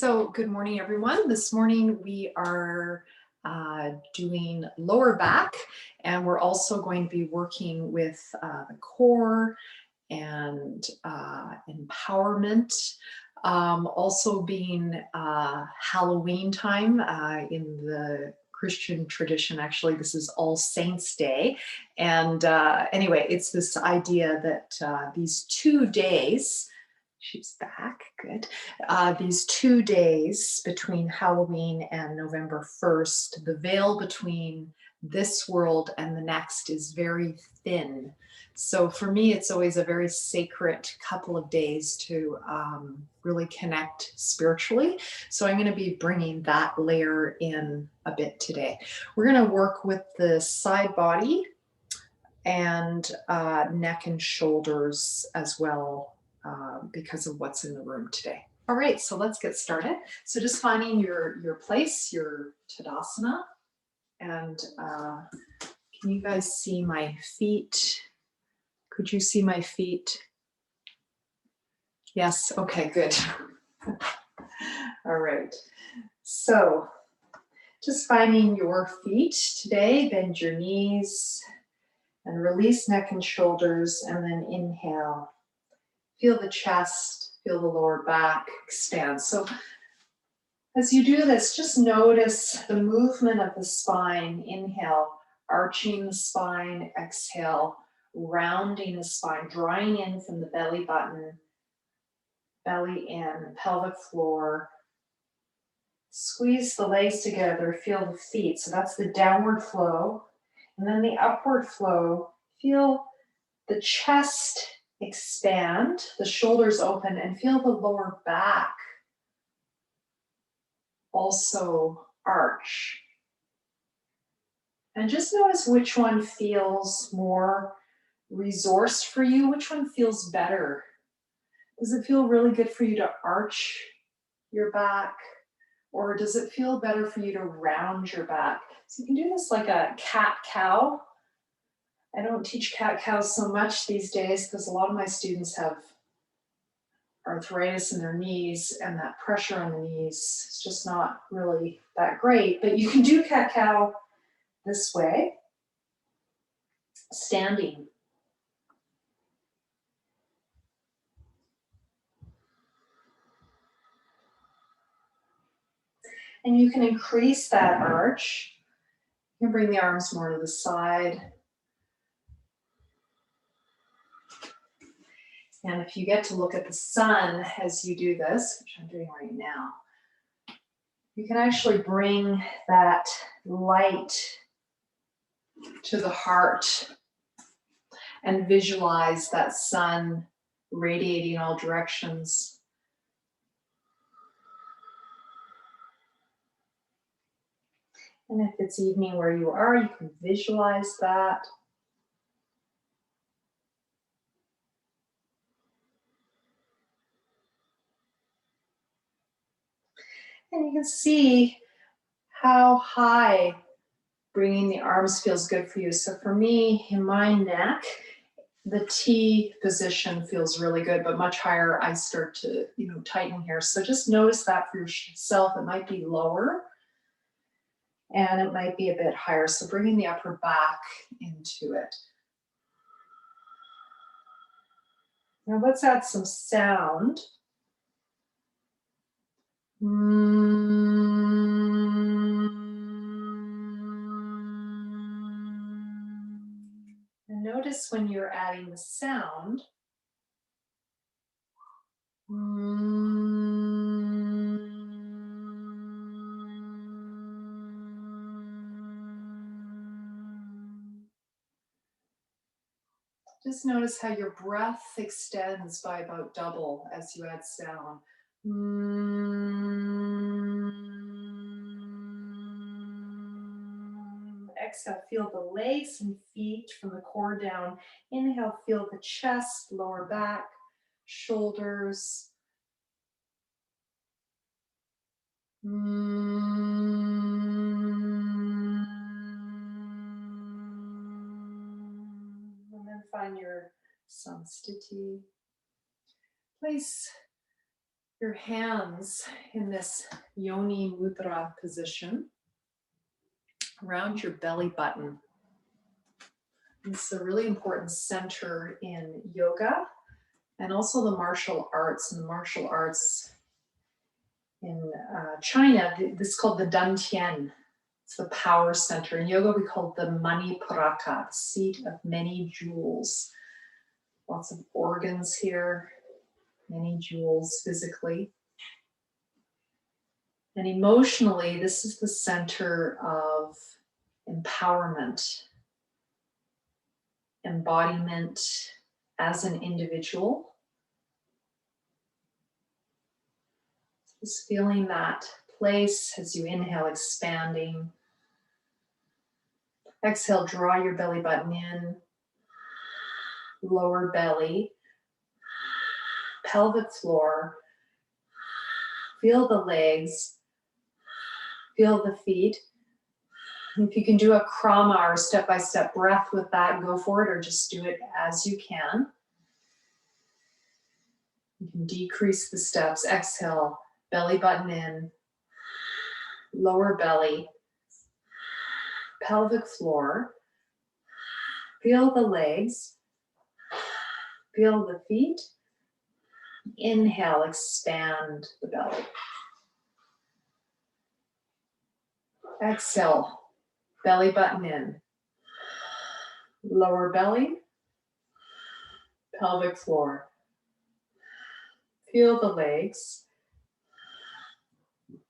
So good morning, everyone. This morning we are doing lower back, and we're also going to be working with the core and empowerment. Also being Halloween time in the Christian tradition. Actually, this is All Saints Day. And anyway, it's this idea that these 2 days, she's back, good. These 2 days between Halloween and November 1st, the veil between this world and the next is very thin. So for me, it's always a very sacred couple of days to really connect spiritually. So I'm going to be bringing that layer in a bit today. We're going to work with the side body and neck and shoulders as well because of what's in the room today. All right, so let's get started. So just finding your place, your Tadasana, and can you guys see my feet? Could you see my feet? Yes, okay, good. All right, so just finding your feet today, bend your knees and release neck and shoulders, and then inhale. Feel the chest, feel the lower back expand. So as you do this, just notice the movement of the spine. Inhale, arching the spine. Exhale, rounding the spine, drawing in from the belly button, belly in, pelvic floor. Squeeze the legs together, feel the feet. So that's the downward flow. And then the upward flow, feel the chest expand, the shoulders open, and feel the lower back also arch. And just notice which one feels more resourced for you, which one feels better. Does it feel really good for you to arch your back? Or does it feel better for you to round your back? So you can do this like a cat-cow. I don't teach cat-cows so much these days because a lot of my students have arthritis in their knees, and that pressure on the knees is just not really that great. But you can do cat-cow this way, standing. And you can increase that arch. You can bring the arms more to the side. And if you get to look at the sun as you do this, which I'm doing right now, you can actually bring that light to the heart and visualize that sun radiating all directions. And if it's evening where you are, you can visualize that. And you can see how high bringing the arms feels good for you. So for me, in my neck, the T position feels really good, but much higher, I start to, tighten here. So just notice that for yourself. It might be lower and it might be a bit higher. So bringing the upper back into it. Now let's add some sound. And notice when you're adding the sound, just notice how your breath extends by about double as you add sound. Exhale, feel the legs and feet from the core down. Inhale, feel the chest, lower back, shoulders. And then find your samsthiti. Place your hands in this yoni mudra position around your belly button. It's a really important center in yoga and also the martial arts. And the martial arts in China, this is called the dantian. It's the power center. In yoga, we call it the manipuraka, the seat of many jewels. Lots of organs here, many jewels physically. And emotionally, this is the center of empowerment, embodiment as an individual. Just feeling that place as you inhale, expanding. Exhale, draw your belly button in, lower belly, pelvic floor. Feel the legs, feel the feet. If you can do a krama or step-by-step breath with that, go for it, or just do it as you can. You can decrease the steps. Exhale, belly button in, lower belly, pelvic floor. Feel the legs, feel the feet. Inhale, expand the belly. Exhale, belly button in, lower belly, pelvic floor. Feel the legs,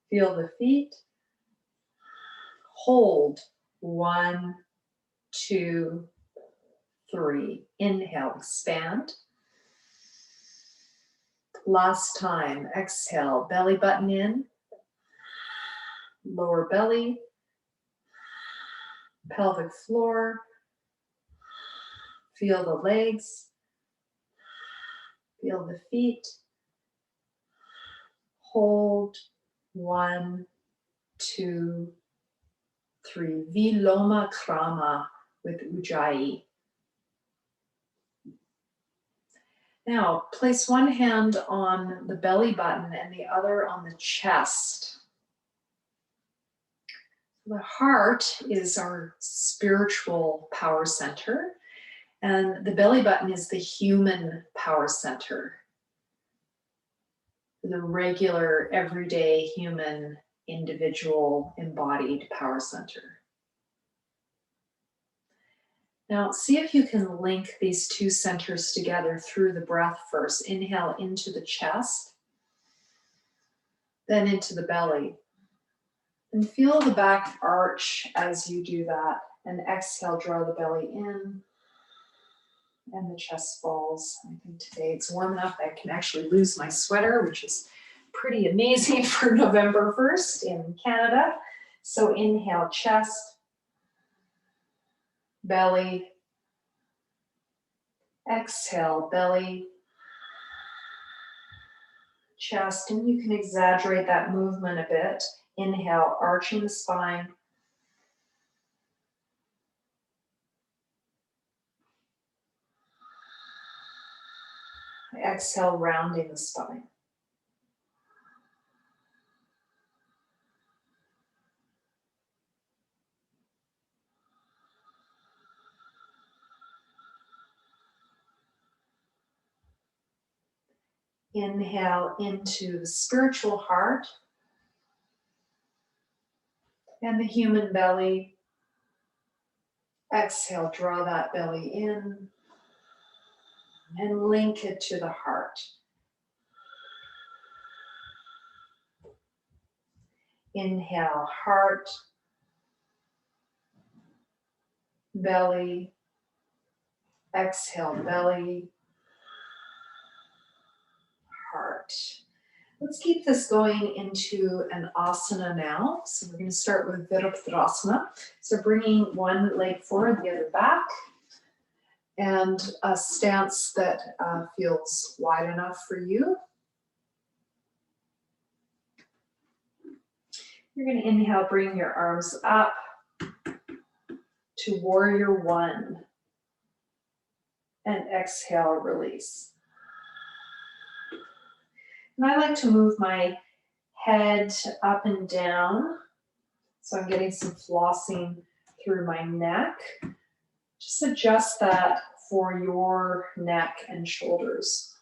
feel the feet. Hold, 1, 2, 3. Inhale, expand. Last time, exhale, belly button in, lower belly, pelvic floor. Feel the legs, feel the feet. Hold, 1, 2, 3. Viloma krama with ujjayi. Now, place one hand on the belly button and the other on the chest. The heart is our spiritual power center, and the belly button is the human power center. The regular, everyday human, individual, embodied power center. Now, see if you can link these two centers together through the breath first. Inhale into the chest, then into the belly. And feel the back arch as you do that. And exhale, draw the belly in, and the chest falls. I think today it's warm enough I can actually lose my sweater, which is pretty amazing for November 1st in Canada. So inhale, chest, belly. Exhale, belly, chest, and you can exaggerate that movement a bit. Inhale, arching the spine. Exhale, rounding the spine. Inhale into the spiritual heart and the human belly. Exhale, draw that belly in and link it to the heart. Inhale, heart, belly. Exhale, belly, heart. Let's keep this going into an asana now. So we're going to start with Virabhadrasana. So bringing one leg forward, the other back, and a stance that feels wide enough for you. You're going to inhale, bring your arms up to warrior one, and exhale, release. And I like to move my head up and down. So I'm getting some flossing through my neck. Just adjust that for your neck and shoulders.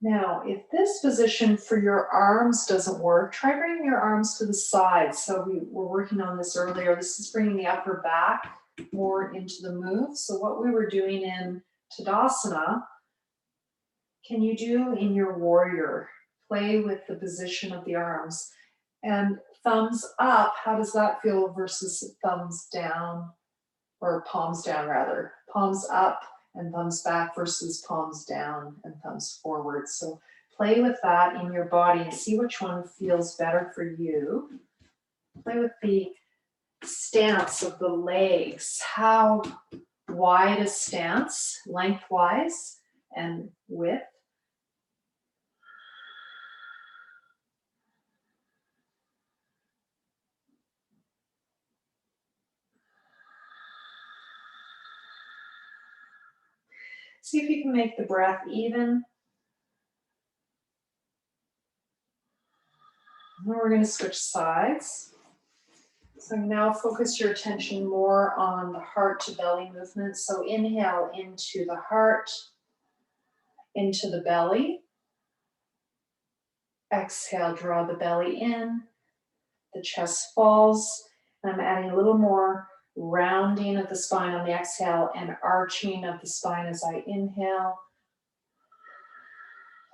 Now, if this position for your arms doesn't work, try bringing your arms to the side. So we were working on this earlier. This is bringing the upper back more into the move. So what we were doing in Tadasana, can you do in your warrior? Play with the position of the arms. And thumbs up, how does that feel versus thumbs down, or palms down rather? Palms up and thumbs back versus palms down and thumbs forward. So play with that in your body and see which one feels better for you. Play with the stance of the legs. How wide a stance, lengthwise and width. See if you can make the breath even. And we're going to switch sides. So now focus your attention more on the heart to belly movement. So inhale into the heart, into the belly. Exhale, draw the belly in. The chest falls. And I'm adding a little more rounding of the spine on the exhale and arching of the spine as I inhale.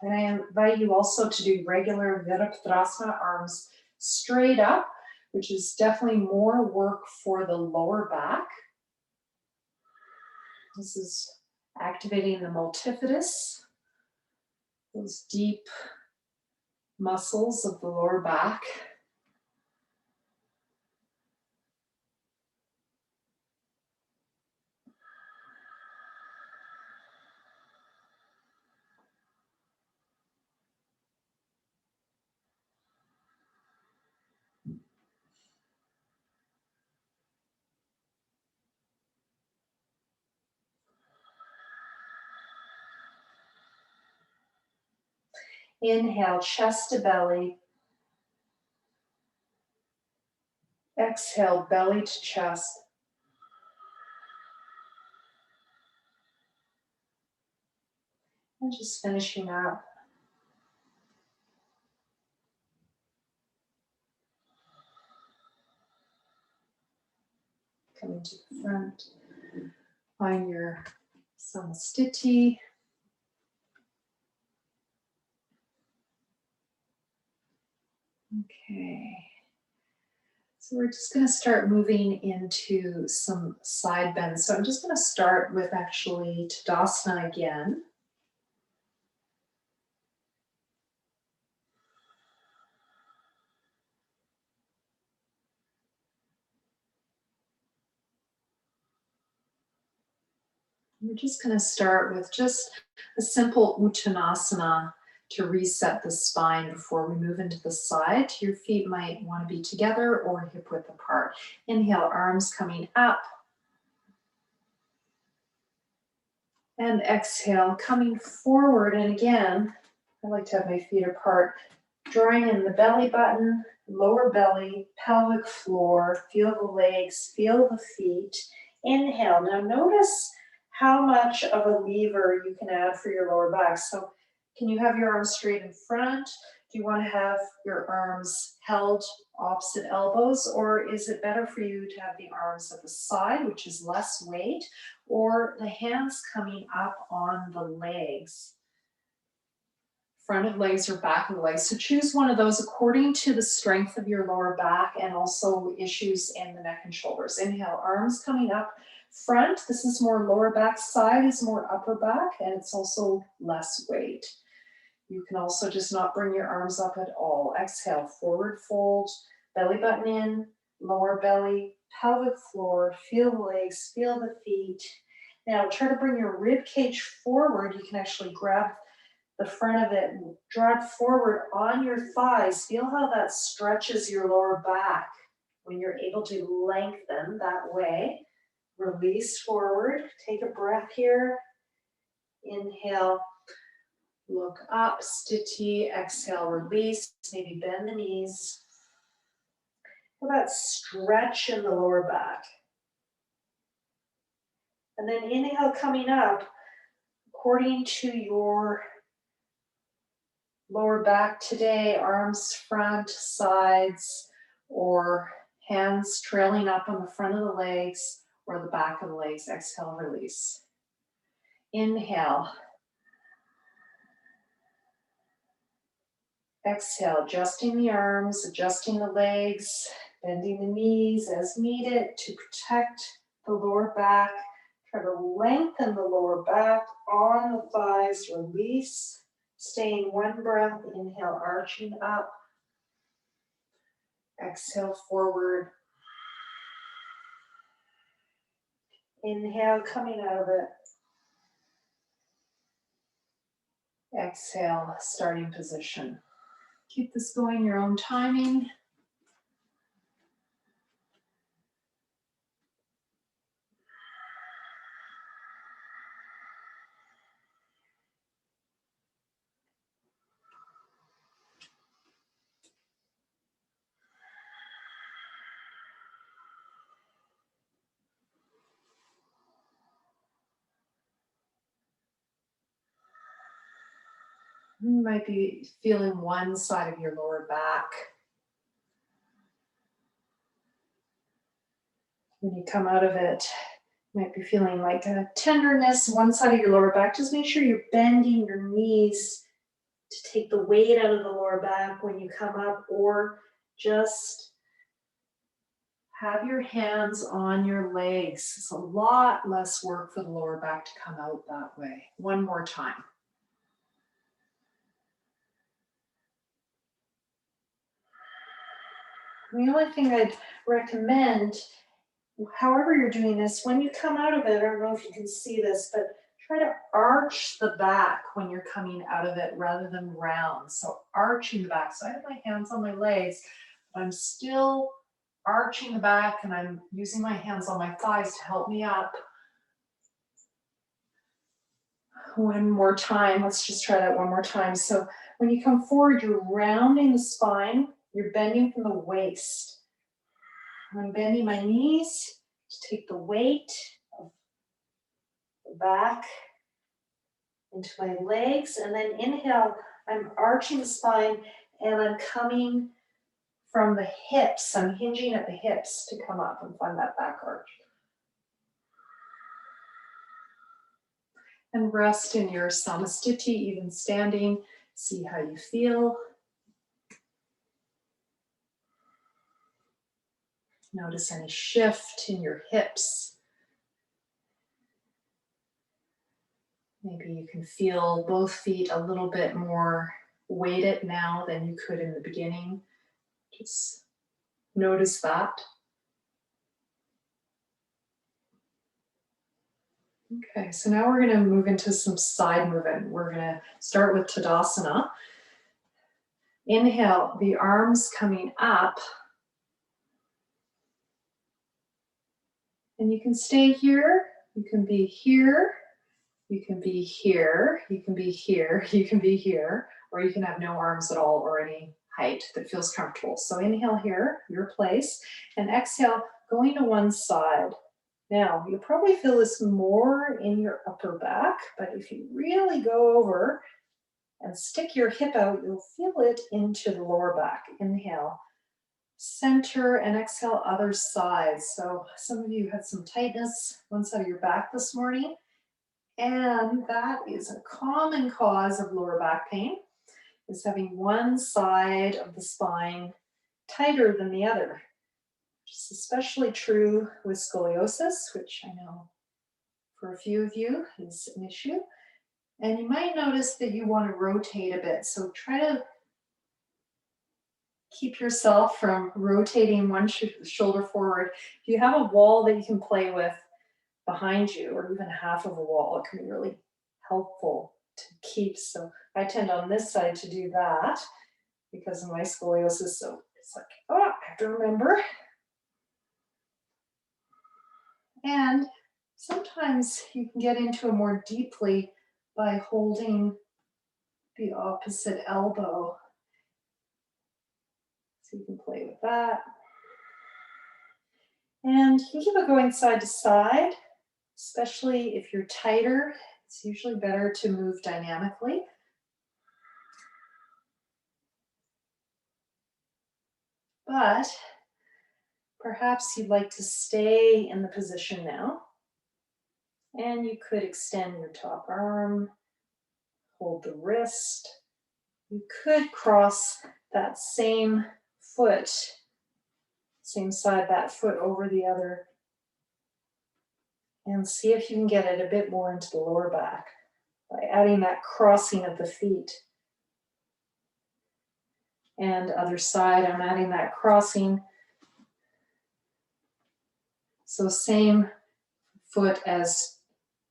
And I invite you also to do regular Virabhadrasana, arms straight up, which is definitely more work for the lower back. This is activating the multifidus, those deep muscles of the lower back. Inhale, chest to belly. Exhale, belly to chest. And just finishing up. Coming to the front. Find your samastiti. Okay. So we're just going to start moving into some side bends. So I'm just going to start with actually Tadasana again. We're just going to start with just a simple Uttanasana to reset the spine before we move into the side. Your feet might want to be together or hip width apart. Inhale, arms coming up. And exhale, coming forward. And again, I like to have my feet apart. Drawing in the belly button, lower belly, pelvic floor. Feel the legs, feel the feet. Inhale. Now notice how much of a lever you can add for your lower back. So can you have your arms straight in front? Do you want to have your arms held opposite elbows? Or is it better for you to have the arms at the side, which is less weight, or the hands coming up on the legs? Front of legs or back of the legs. So choose one of those according to the strength of your lower back and also issues in the neck and shoulders. Inhale, arms coming up front. This is more lower back, side is more upper back, and it's also less weight. You can also just not bring your arms up at all. Exhale, forward fold, belly button in, lower belly, pelvic floor, feel the legs, feel the feet. Now try to bring your rib cage forward. You can actually grab the front of it and draw it forward on your thighs. Feel how that stretches your lower back. When you're able to lengthen that way, release forward. Take a breath here. Inhale, look up, sthiti. Exhale, release. Maybe bend the knees. Feel that stretch in the lower back. And then inhale, coming up, according to your lower back today, arms front, sides, or hands trailing up on the front of the legs or the back of the legs. Exhale, release. Inhale. Exhale, adjusting the arms, adjusting the legs, bending the knees as needed to protect the lower back. Try to lengthen the lower back on the thighs, release. Staying one breath, inhale, arching up. Exhale, forward. Inhale, coming out of it. Exhale, starting position. Keep this going your own timing. You might be feeling one side of your lower back. When you come out of it, you might be feeling like a tenderness, one side of your lower back. Just make sure you're bending your knees to take the weight out of the lower back when you come up, or just have your hands on your legs. It's a lot less work for the lower back to come out that way. One more time. The only thing I'd recommend, however you're doing this, when you come out of it, I don't know if you can see this, but try to arch the back when you're coming out of it rather than round. So arching the back. So I have my hands on my legs, but I'm still arching the back and I'm using my hands on my thighs to help me up. One more time. Let's just try that one more time. So when you come forward, you're rounding the spine. You're bending from the waist. I'm bending my knees to take the weight of the back into my legs. And then inhale, I'm arching the spine and I'm coming from the hips. I'm hinging at the hips to come up and find that back arch. And rest in your asana-s, even standing. See how you feel. Notice any shift in your hips. Maybe you can feel both feet a little bit more weighted now than you could in the beginning. Just notice that. Okay, so now we're going to move into some side movement. We're going to start with Tadasana. Inhale, the arms coming up. And you can stay here, you can be here, you can be here, you can be here, you can be here, or you can have no arms at all or any height that feels comfortable. So inhale here, your place, and exhale, going to one side. Now, you'll probably feel this more in your upper back, but if you really go over and stick your hip out, you'll feel it into the lower back. Inhale, center, and exhale, other side. So some of you had some tightness one side of your back this morning, and that is a common cause of lower back pain, is having one side of the spine tighter than the other. Which is especially true with scoliosis, which I know for a few of you is an issue. And you might notice that you want to rotate a bit. So try to keep yourself from rotating one shoulder forward. If you have a wall that you can play with behind you, or even half of a wall, it can be really helpful to keep. So I tend on this side to do that because of my scoliosis. So it's like, oh, I have to remember And sometimes you can get into it more deeply by holding the opposite elbow. So you can play with that. And you can keep it going side to side, especially if you're tighter. It's usually better to move dynamically. But perhaps you'd like to stay in the position now. And you could extend your top arm, hold the wrist. You could cross that same foot, same side, that foot over the other, and see if you can get it a bit more into the lower back by adding that crossing of the feet. And other side, I'm adding that crossing. So same foot as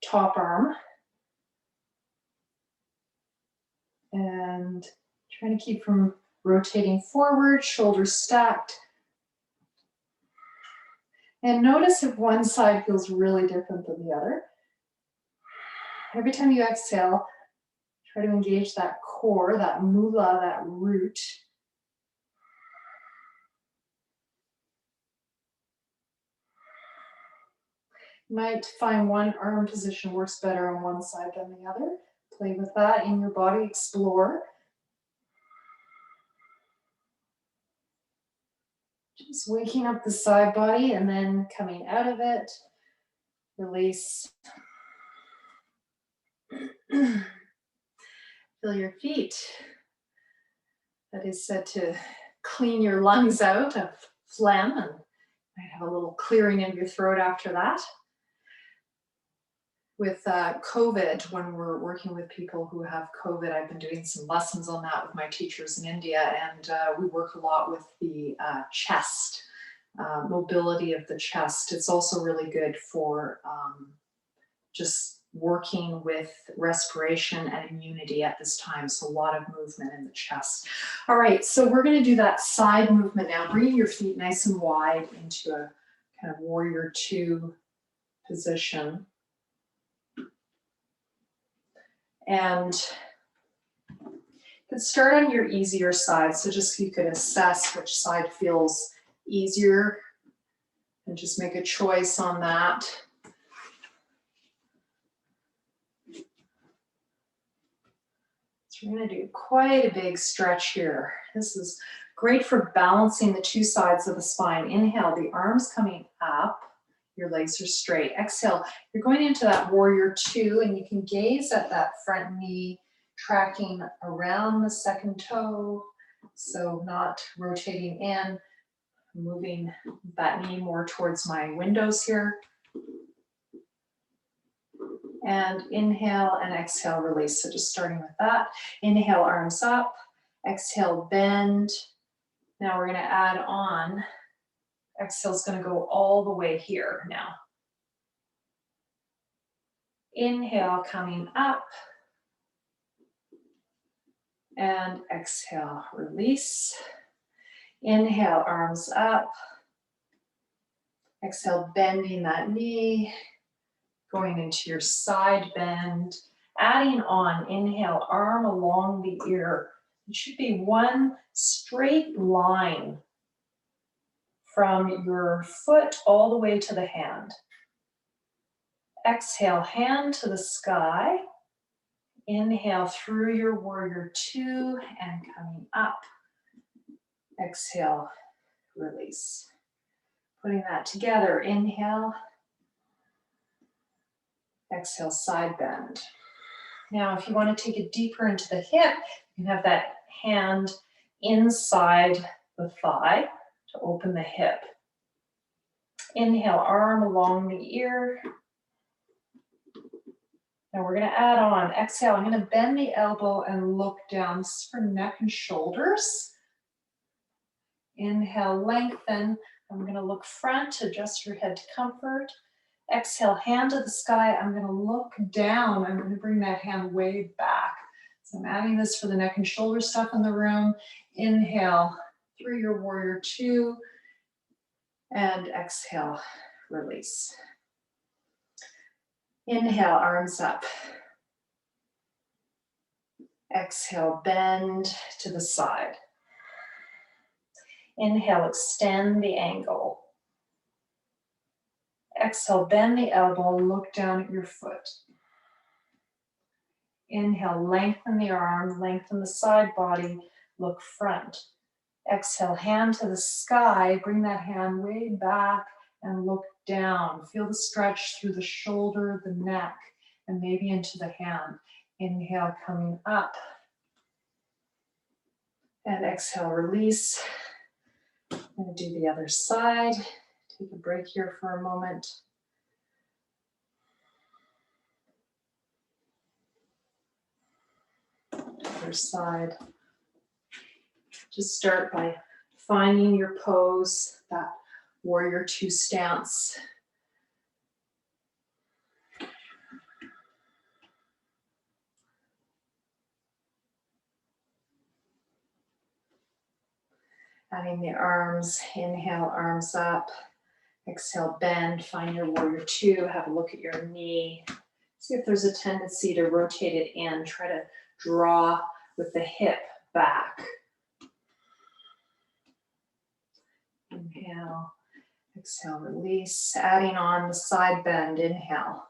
top arm. And trying to keep from rotating forward, shoulders stacked. And notice if one side feels really different than the other. Every time you exhale, try to engage that core, that moolah, that root. You might find one arm position works better on one side than the other. Play with that in your body, explore. Just waking up the side body and then coming out of it. Release. Feel your feet. That is said to clean your lungs out of phlegm and might have a little clearing in your throat after that. With COVID, when we're working with people who have COVID, I've been doing some lessons on that with my teachers in India, and we work a lot with the chest, mobility of the chest. It's also really good for just working with respiration and immunity at this time. So a lot of movement in the chest. All right, so we're going to do that side movement now, bringing your feet nice and wide into a kind of warrior two position. And you could start on your easier side. So just you could assess which side feels easier and just make a choice on that. So we're going to do quite a big stretch here. This is great for balancing the two sides of the spine. Inhale, the arms coming up. Your legs are straight. Exhale, you're going into that warrior two, and you can gaze at that front knee tracking around the second toe. So not rotating in, moving that knee more towards my windows here. And inhale and exhale, release. So just starting with that. Inhale, arms up. Exhale, bend. Now we're going to add on. Exhale is going to go all the way here now. Inhale, coming up. And exhale, release. Inhale, arms up. Exhale, bending that knee. Going into your side bend. Adding on, inhale, arm along the ear. It should be one straight line from your foot all the way to the hand. Exhale, hand to the sky. Inhale through your warrior two and coming up. Exhale, release. Putting that together, inhale. Exhale, side bend. Now, if you want to take it deeper into the hip, you can have that hand inside the thigh to open the hip. Inhale, arm along the ear. Now we're going to add on. Exhale, I'm going to bend the elbow and look down. This is for neck and shoulders. Inhale, lengthen. I'm going to look front, adjust your head to comfort. Exhale, hand to the sky. I'm going to look down. I'm going to bring that hand way back. So I'm adding this for the neck and shoulder stuff in the room. Inhale through your warrior two. And exhale, release. Inhale, arms up. Exhale, bend to the side. Inhale, extend the ankle. Exhale, bend the elbow, look down at your foot. Inhale, lengthen the arm, lengthen the side body, look front. Exhale, hand to the sky, bring that hand way back and look down. Feel the stretch through the shoulder, the neck, and maybe into the hand. Inhale, coming up. And exhale, release. And do the other side. Take a break here for a moment. Other side. Just start by finding your pose, that warrior two stance. Adding the arms, inhale, arms up. Exhale, bend, find your warrior two, have a look at your knee. See if there's a tendency to rotate it in. Try to draw with the hip back. Inhale, exhale, release. Adding on the side bend, inhale.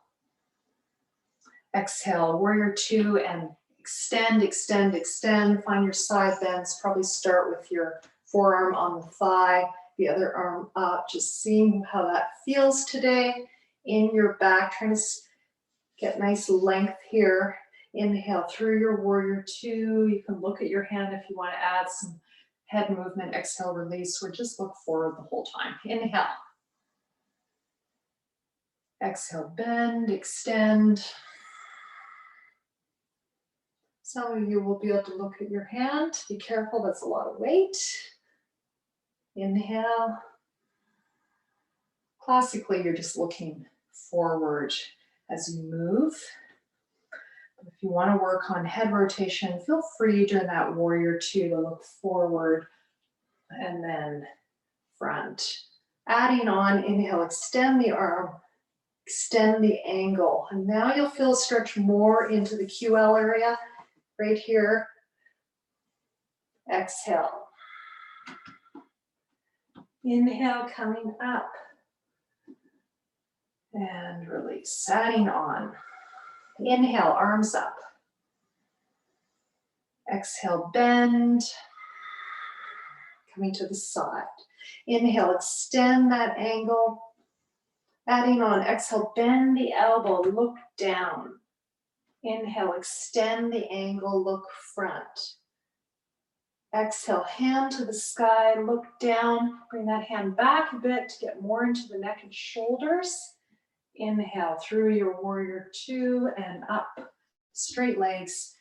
Exhale, warrior two, and extend, extend, extend. Find your side bends. Probably start with your forearm on the thigh, the other arm up. Just seeing how that feels today in your back. Trying to get nice length here. Inhale through your warrior two. You can look at your hand if you want to add some head movement. Exhale, release, or just look forward the whole time. Inhale. Exhale, bend, extend. Some of you will be able to look at your hand. Be careful, that's a lot of weight. Inhale. Classically, you're just looking forward as you move. If you want to work on head rotation, feel free during that warrior two to look forward and then front. Adding on, inhale, extend the arm, extend the angle. And now you'll feel a stretch more into the QL area, right here. Exhale. Inhale, coming up. And release, adding on. Inhale, arms up. Exhale, bend. Coming to the side. Inhale, extend that angle. Adding on, exhale, bend the elbow, look down. Inhale, extend the angle, look front. Exhale, hand to the sky, look down. Bring that hand back a bit to get more into the neck and shoulders. Inhale through your warrior two and up. Straight legs.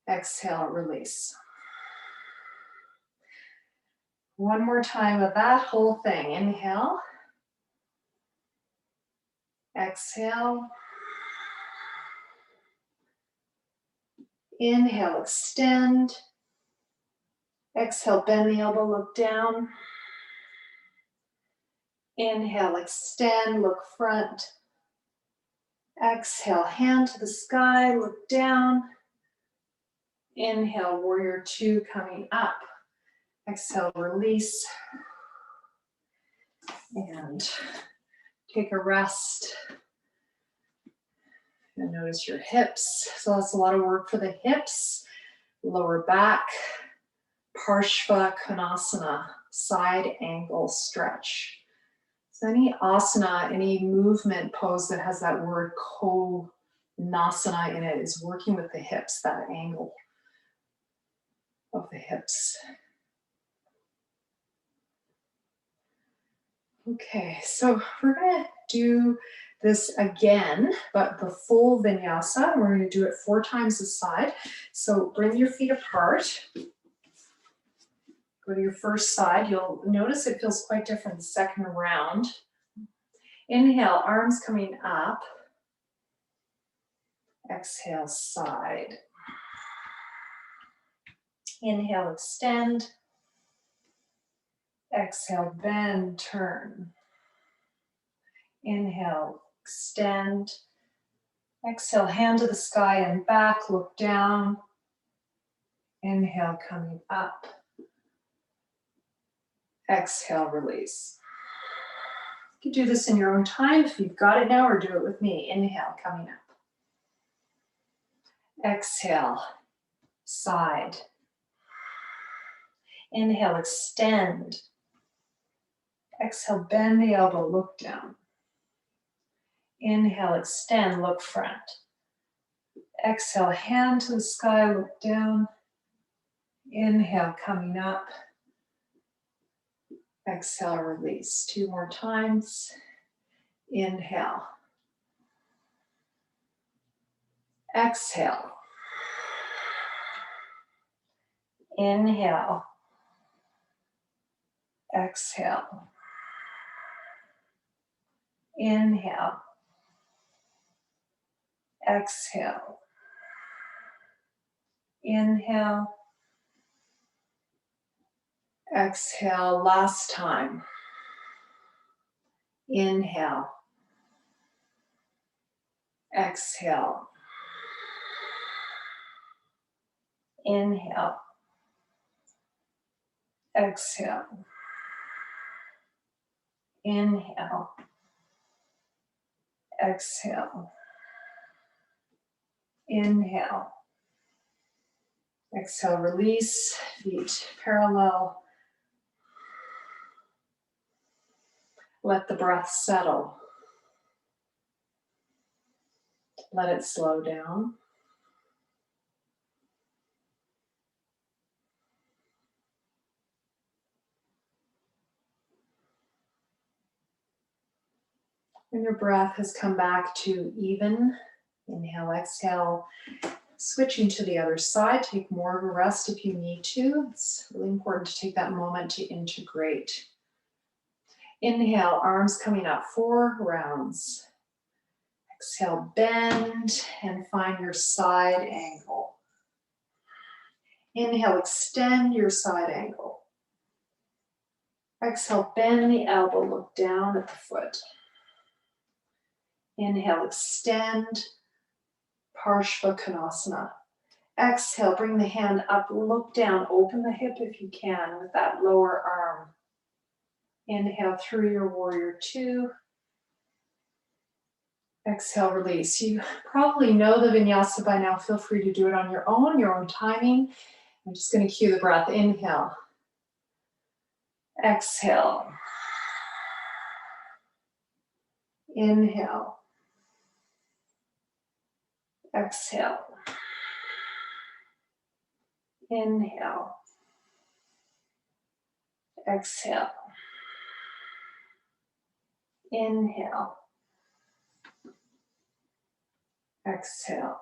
Exhale, release. One more time of that whole thing. Inhale. Exhale. Inhale, extend. Exhale, bend the elbow, look down. Inhale, extend, look front. Exhale, hand to the sky, look down. Inhale, warrior two, coming up. Exhale, release. And take a rest. And notice your hips. So that's a lot of work for the hips, lower back, Parshva Konasana, side angle stretch. So any asana, any movement pose that has that word konasana in it is working with the hips, that angle of the hips. Okay, so we're gonna do this again, but the full vinyasa. We're gonna do it 4 times the side. So bring your feet apart. Go to your first side. You'll notice it feels quite different the second round. Inhale, arms coming up. Exhale, side. Inhale, extend. Exhale, bend, turn. Inhale, extend. Exhale, hand to the sky and back, look down. Inhale, coming up. Exhale, release. You can do this in your own time if you've got it now, or do it with me. Inhale, coming up. Exhale, side. Inhale, extend. Exhale, bend the elbow, look down. Inhale, extend, look front. Exhale, hand to the sky, look down. Inhale, coming up. Exhale, release. 2 more times. Inhale. Exhale. Inhale. Exhale. Inhale. Exhale. Inhale. Exhale. Last time. Inhale. Exhale. Inhale. Exhale. Inhale. Exhale. Inhale. Exhale, release, feet parallel. Let the breath settle. Let it slow down. When your breath has come back to even, inhale, exhale, switching to the other side, take more of a rest if you need to. It's really important to take that moment to integrate. Inhale, arms coming up, 4 rounds. Exhale, bend and find your side angle. Inhale, extend your side angle. Exhale, bend the elbow, look down at the foot. Inhale, extend, Parshvakonasana. Exhale, bring the hand up, look down, open the hip if you can with that lower arm. Inhale through your warrior 2. Exhale, release. You probably know the vinyasa by now. Feel free to do it on your own timing. I'm just going to cue the breath. Inhale. Exhale. Inhale. Exhale. Inhale. Exhale. Inhale. Exhale.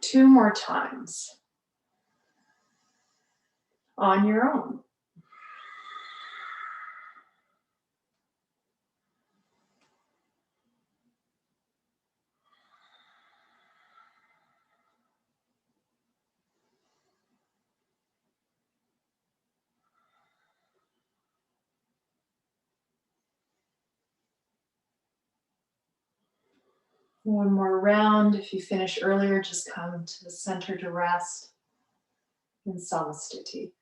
2 more times. On your own. One more round. If you finish earlier, just come to the center to rest in samastiti.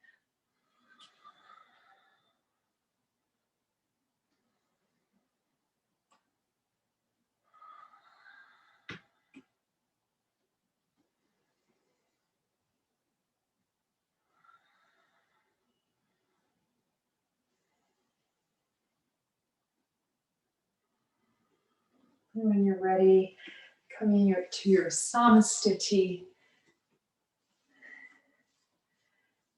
And when you're ready, coming to your samastiti.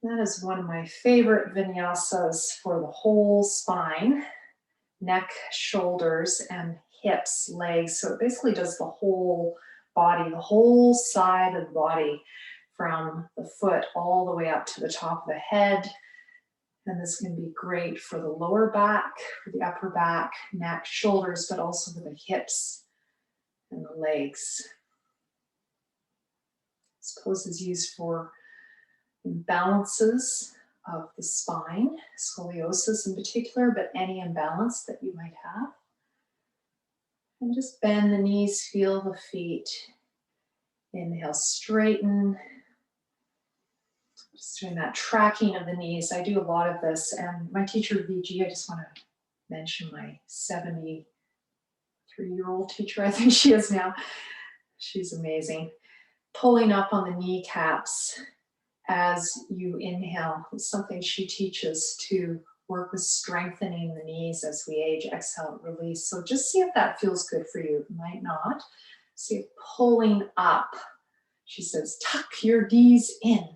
That is one of my favorite vinyasas for the whole spine, neck, shoulders, and hips, legs. So it basically does the whole body, the whole side of the body, from the foot all the way up to the top of the head. And this can be great for the lower back, for the upper back, neck, shoulders, but also for the hips and the legs. This pose is used for imbalances of the spine, scoliosis in particular, but any imbalance that you might have. And just bend the knees, feel the feet. Inhale, straighten. Just doing that tracking of the knees. I do a lot of this. And my teacher, VG, I just want to mention my 73-year-old teacher, I think she is now. She's amazing. Pulling up on the kneecaps as you inhale. It's something she teaches to work with strengthening the knees as we age. Exhale, release. So just see if that feels good for you. It might not. See if pulling up. She says, tuck your knees in.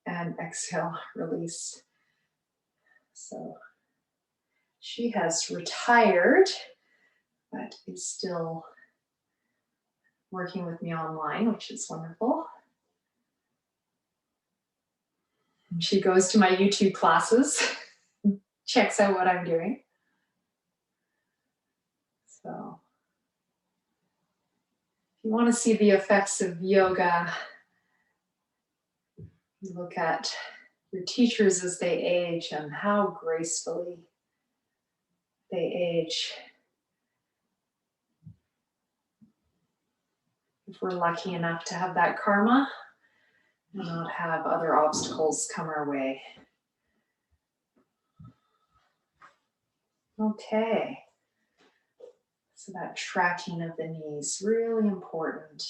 And exhale, release. So she has retired, but is still working with me online, which is wonderful. And she goes to my YouTube classes, checks out what I'm doing. So if you want to see the effects of yoga, you look at your teachers as they age and how gracefully they age. If we're lucky enough to have that karma and not have other obstacles come our way. Okay. So that tracking of the knees, really important.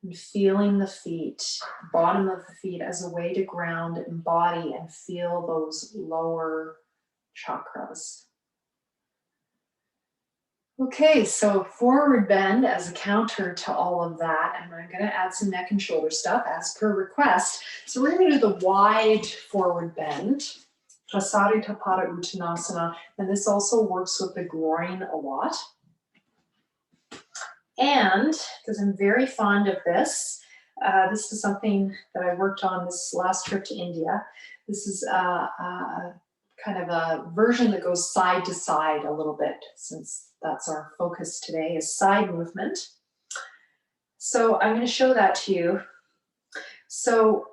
And feeling the feet, bottom of the feet as a way to ground and body and feel those lower chakras. Okay, so forward bend as a counter to all of that, and I'm going to add some neck and shoulder stuff as per request. So we're going to do the wide forward bend, Prasarita Pada Uttanasana, and this also works with the groin a lot. And because I'm very fond of this, this is something that I worked on this last trip to India. This is kind of a version that goes side to side a little bit, since that's our focus today is side movement. So I'm going to show that to you. So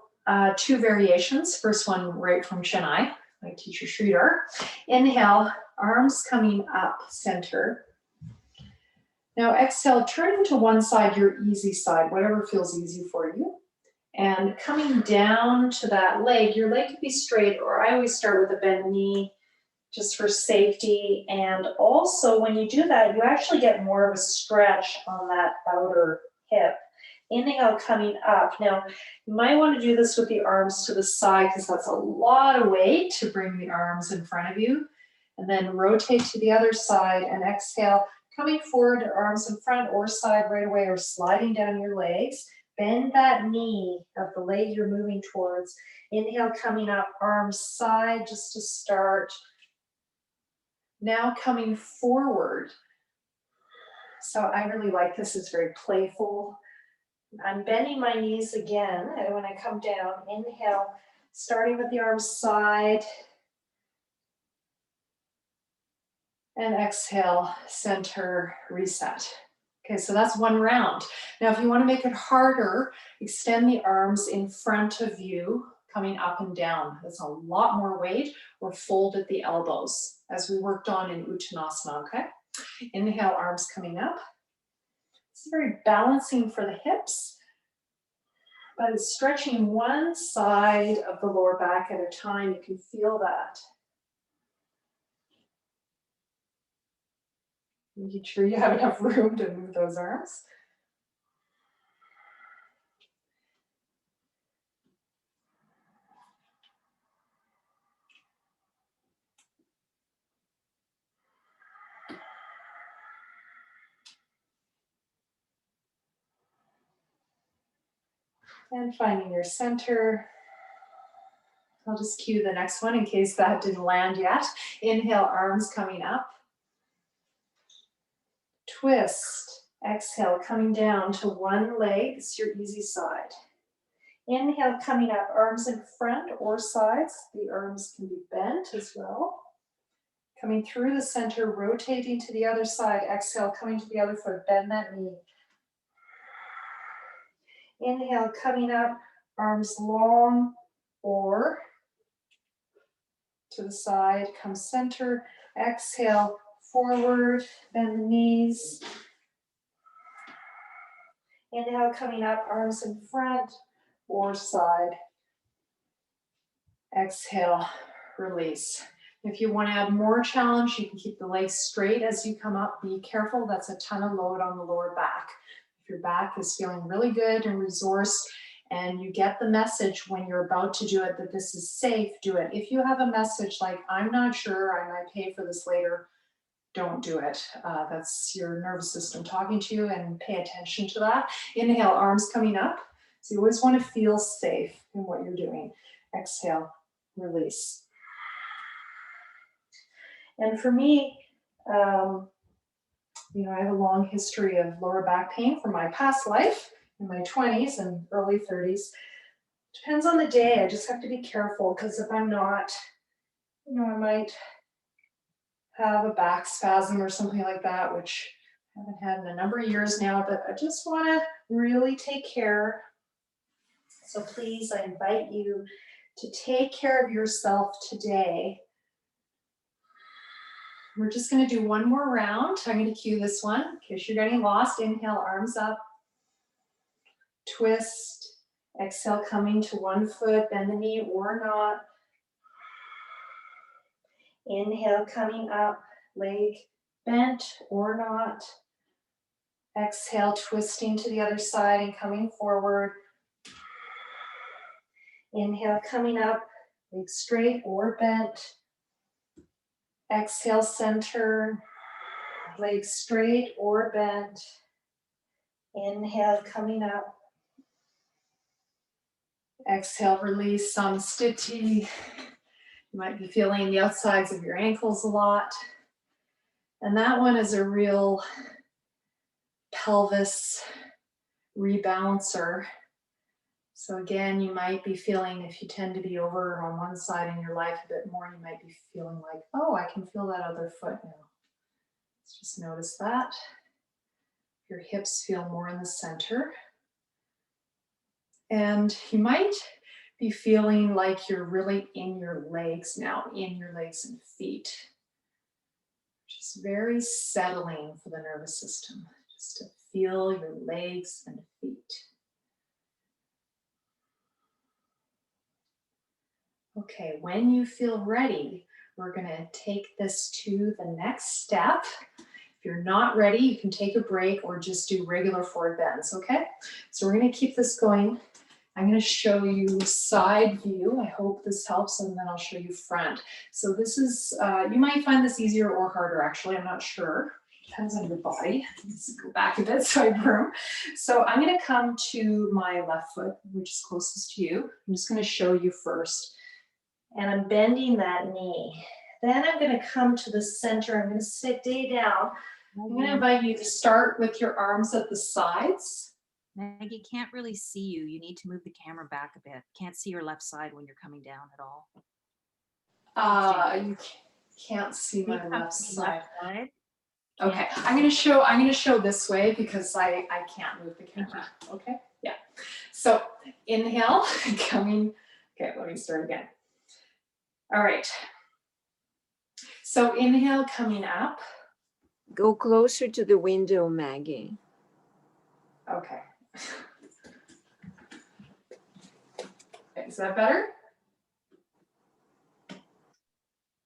two variations. First one right from Chennai, my teacher Sridhar. Inhale, arms coming up center. Now exhale, turning to one side, your easy side, whatever feels easy for you. And coming down to that leg, your leg could be straight, or I always start with a bent knee just for safety. And also when you do that, you actually get more of a stretch on that outer hip. Inhale, coming up. Now, you might want to do this with the arms to the side because that's a lot of weight to bring the arms in front of you. And then rotate to the other side and exhale, coming forward, arms in front or side right away, or sliding down your legs. Bend that knee of the leg you're moving towards. Inhale, coming up, arms side just to start. Now coming forward. So I really like this, it's very playful. I'm bending my knees again, and when I come down, inhale, starting with the arms side. And exhale, center, reset. Okay, so that's one round. Now, if you want to make it harder, extend the arms in front of you, coming up and down. That's a lot more weight, or fold at the elbows, as we worked on in Uttanasana, okay? Inhale, arms coming up. It's very balancing for the hips, but it's stretching one side of the lower back at a time. You can feel that. Making sure you have enough room to move those arms. And finding your center. I'll just cue the next one in case that didn't land yet. Inhale, arms coming up. Twist. Exhale, coming down to one leg. It's your easy side. Inhale, coming up, arms in front or sides. The arms can be bent as well. Coming through the center, rotating to the other side. Exhale, coming to the other foot. Bend that knee. Inhale, coming up, arms long or to the side. Come center. Exhale, forward, bend the knees. Inhale, coming up, arms in front or side. Exhale, release. If you want to add more challenge, you can keep the legs straight as you come up. Be careful, that's a ton of load on the lower back. If your back is feeling really good and resourced, and you get the message when you're about to do it that this is safe, do it. If you have a message like, I'm not sure, I might pay for this later, don't do it. That's your nervous system talking to you, and pay attention to that. Inhale, arms coming up. So you always want to feel safe in what you're doing. Exhale, release. And for me, I have a long history of lower back pain from my past life in my 20s and early 30s. Depends on the day. I just have to be careful, because if I'm not, I might have a back spasm or something like that, which I haven't had in a number of years now, but I just want to really take care. So please, I invite you to take care of yourself today. We're just going to do one more round. I'm going to cue this one in case you're getting lost. Inhale, arms up. Twist. Exhale, coming to one foot, bend the knee or not. Inhale, coming up, leg bent or not. Exhale, twisting to the other side and coming forward. Inhale, coming up, leg straight or bent. Exhale, center, leg straight or bent. Inhale, coming up. Exhale, release, samastiti. You might be feeling the outsides of your ankles a lot. And that one is a real pelvis rebalancer. So again, you might be feeling, if you tend to be over on one side in your life a bit more, you might be feeling like, oh, I can feel that other foot now. Let's just notice that. Your hips feel more in the center. And you might be feeling like you're really in your legs now, in your legs and feet. Just very settling for the nervous system, just to feel your legs and feet. Okay, when you feel ready, we're going to take this to the next step. If you're not ready, you can take a break or just do regular forward bends, okay? So we're going to keep this going. I'm going to show you side view. I hope this helps, and then I'll show you front. So this is, you might find this easier or harder, actually. I'm not sure. Depends on your body. Let's go back a bit so I have room. So I'm going to come to my left foot, which is closest to you. I'm just going to show you first. And I'm bending that knee. Then I'm going to come to the center. I'm going to sit day down. I'm going to invite you to start with your arms at the sides. Maggie, can't really see you. You need to move the camera back a bit. Can't see your left side when you're coming down at all. You can't see my left side. Okay, Can't. I'm going to show this way because I can't move the camera. Okay, yeah. So inhale, coming. Okay, let me start again. All right. So inhale, coming up. Go closer to the window, Maggie. Okay. Is that better?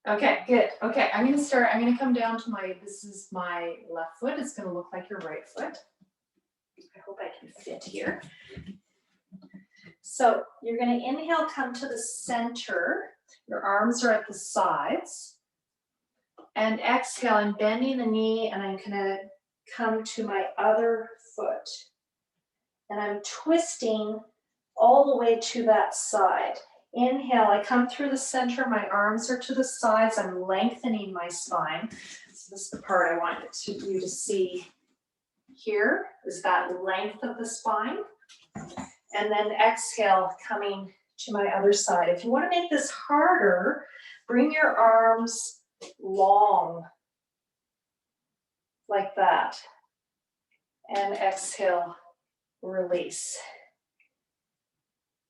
Okay, good. Okay, I'm going to come down to this is my left foot. It's going to look like your right foot. I hope I can fit here. So you're going to inhale, come to the center. Your arms are at the sides. And exhale, I'm bending the knee and I'm going to come to my other foot. And I'm twisting all the way to that side. Inhale, I come through the center, my arms are to the sides, I'm lengthening my spine. So this is the part I want you to see here, is that length of the spine. And then exhale, coming to my other side. If you want to make this harder, bring your arms long, like that. And exhale, release.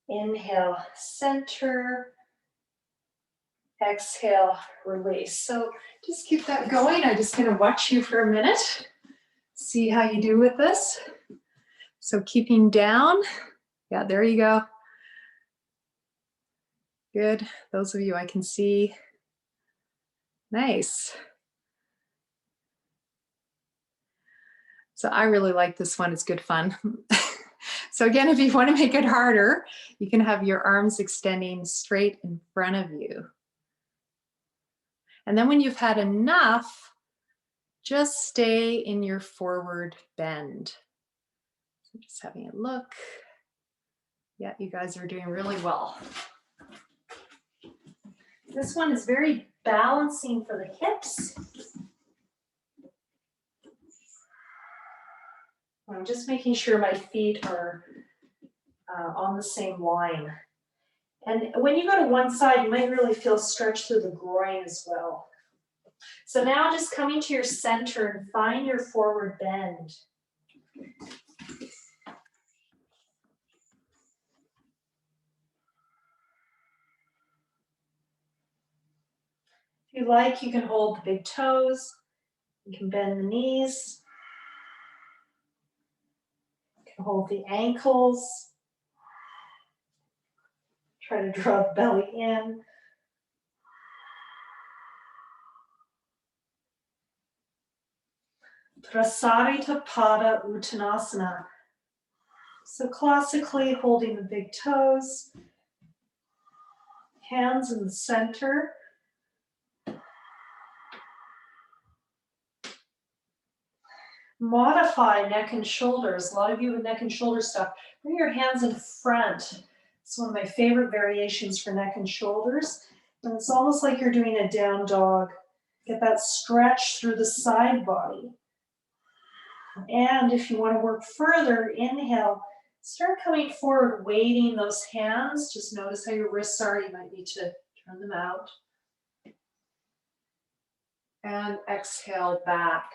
Inhale, center. Exhale, release. So just keep that going. I'm just gonna watch you for a minute. See how you do with this. So keeping down. Yeah, there you go. Good. Those of you I can see. Nice. So I really like this one. It's good fun. So again, if you want to make it harder, you can have your arms extending straight in front of you. And then when you've had enough, just stay in your forward bend. So just having a look. Yeah, you guys are doing really well. This one is very balancing for the hips. I'm just making sure my feet are on the same line. And when you go to one side, you might really feel stretch through the groin as well. So now just coming to your center and find your forward bend. If you like, you can hold the big toes. You can bend the knees. You can hold the ankles. Try to draw the belly in. Prasarita Pada Uttanasana. So classically holding the big toes, hands in the center. Modify neck and shoulders. A lot of you with neck and shoulder stuff, bring your hands in front. It's one of my favorite variations for neck and shoulders. And it's almost like you're doing a down dog. Get that stretch through the side body. And if you want to work further, inhale, start coming forward, weighting those hands. Just notice how your wrists are. You might need to turn them out. And exhale back.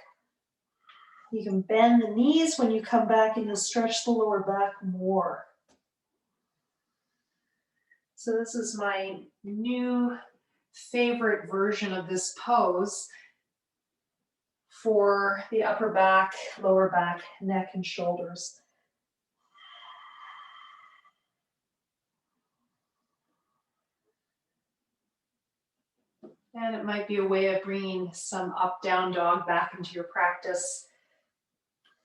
You can bend the knees when you come back and you'll stretch the lower back more. So this is my new favorite version of this pose for the upper back, lower back, neck, and shoulders. And it might be a way of bringing some up-down dog back into your practice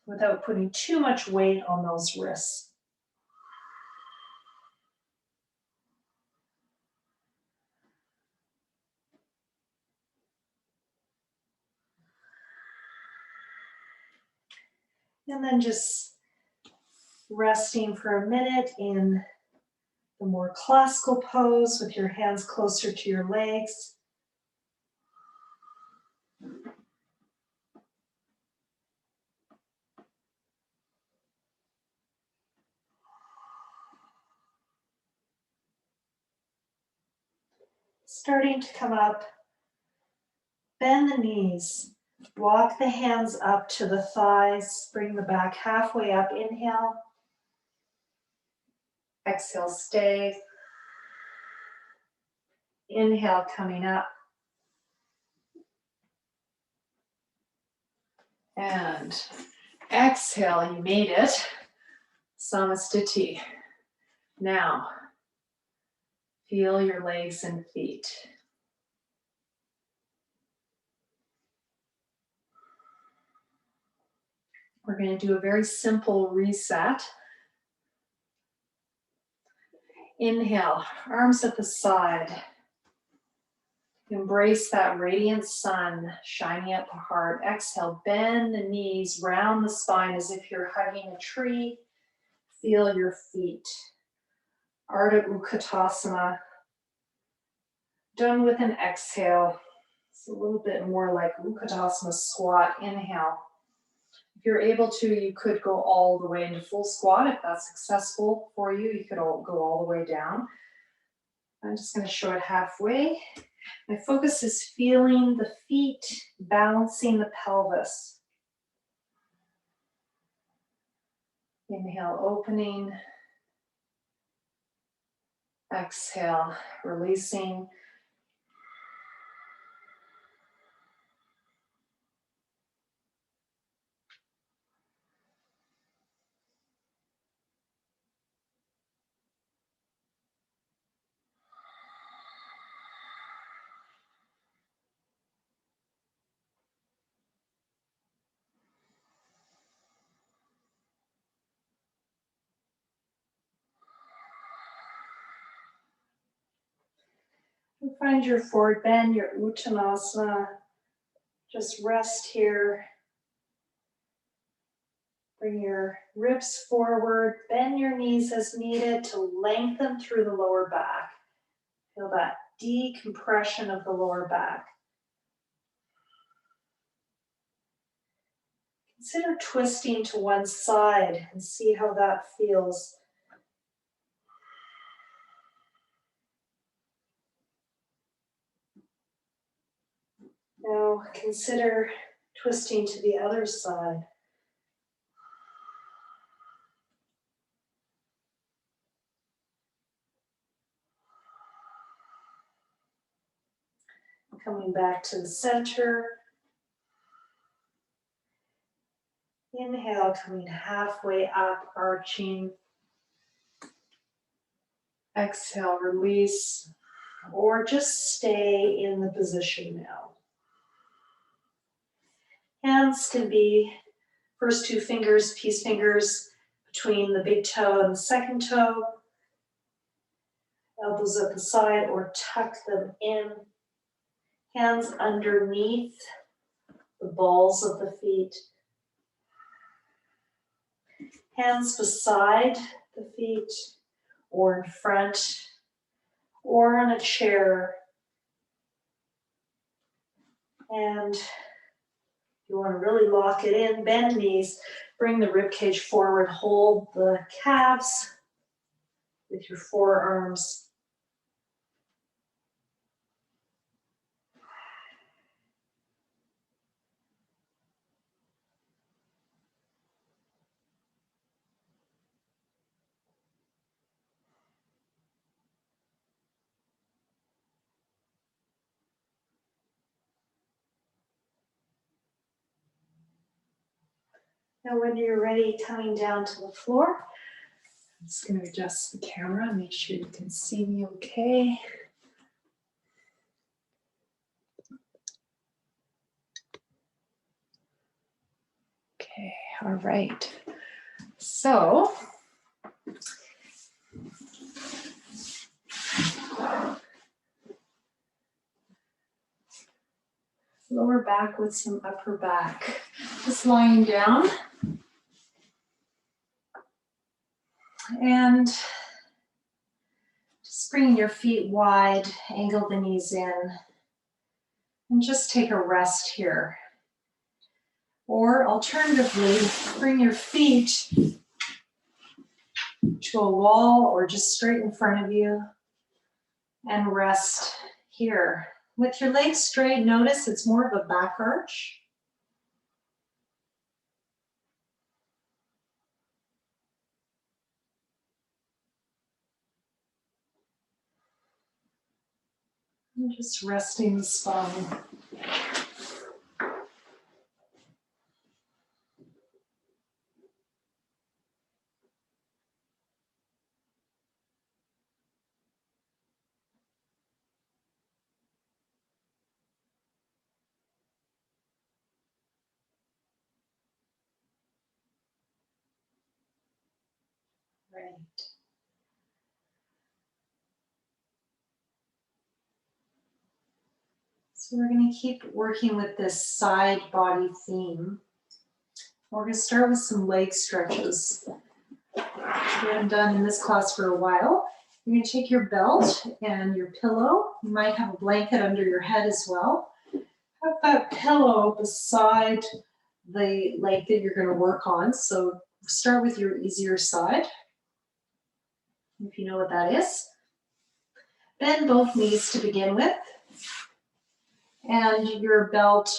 without putting too much weight on those wrists. And then just resting for a minute in the more classical pose with your hands closer to your legs. Starting to come up, bend the knees, walk the hands up to the thighs, bring the back halfway up, inhale. Exhale, stay. Inhale, coming up. And exhale, you made it. Samastiti. Now, feel your legs and feet. We're going to do a very simple reset. Inhale, arms at the side. Embrace that radiant sun shining at the heart. Exhale, bend the knees, round the spine as if you're hugging a tree. Feel your feet. Ardha Uttanasana. Done with an exhale. It's a little bit more like Uttanasana squat. Inhale. If you're able to, you could go all the way into full squat. If that's successful for you, you could go all the way down. I'm just going to show it halfway. My focus is feeling the feet balancing the pelvis. Inhale, opening. Exhale, releasing. Find your forward bend, your uttanasana. Just rest here. Bring your ribs forward, bend your knees as needed to lengthen through the lower back. Feel that decompression of the lower back. Consider twisting to one side and see how that feels. Now consider twisting to the other side. Coming back to the center. Inhale, coming halfway up, arching. Exhale, release, or just stay in the position now. Hands can be first two fingers, peace fingers between the big toe and the second toe. Elbows at the side or tuck them in. Hands underneath the balls of the feet. Hands beside the feet or in front or on a chair. And you want to really lock it in, bend knees, bring the rib cage forward, hold the calves with your forearms. Now when you're ready, coming down to the floor, I'm just going to adjust the camera, make sure you can see me okay. Okay, all right. So, lower back with some upper back. Just lying down. And just bringing your feet wide, angle the knees in, and just take a rest here. Or alternatively, bring your feet to a wall or just straight in front of you and rest here. With your legs straight, notice it's more of a back arch. And just resting the spine. Right. So we're going to keep working with this side body theme. We're going to start with some leg stretches. We haven't done in this class for a while. You're going to take your belt and your pillow. You might have a blanket under your head as well. Have that pillow beside the leg that you're going to work on. So start with your easier side, if you know what that is. Bend both knees to begin with. And your belt,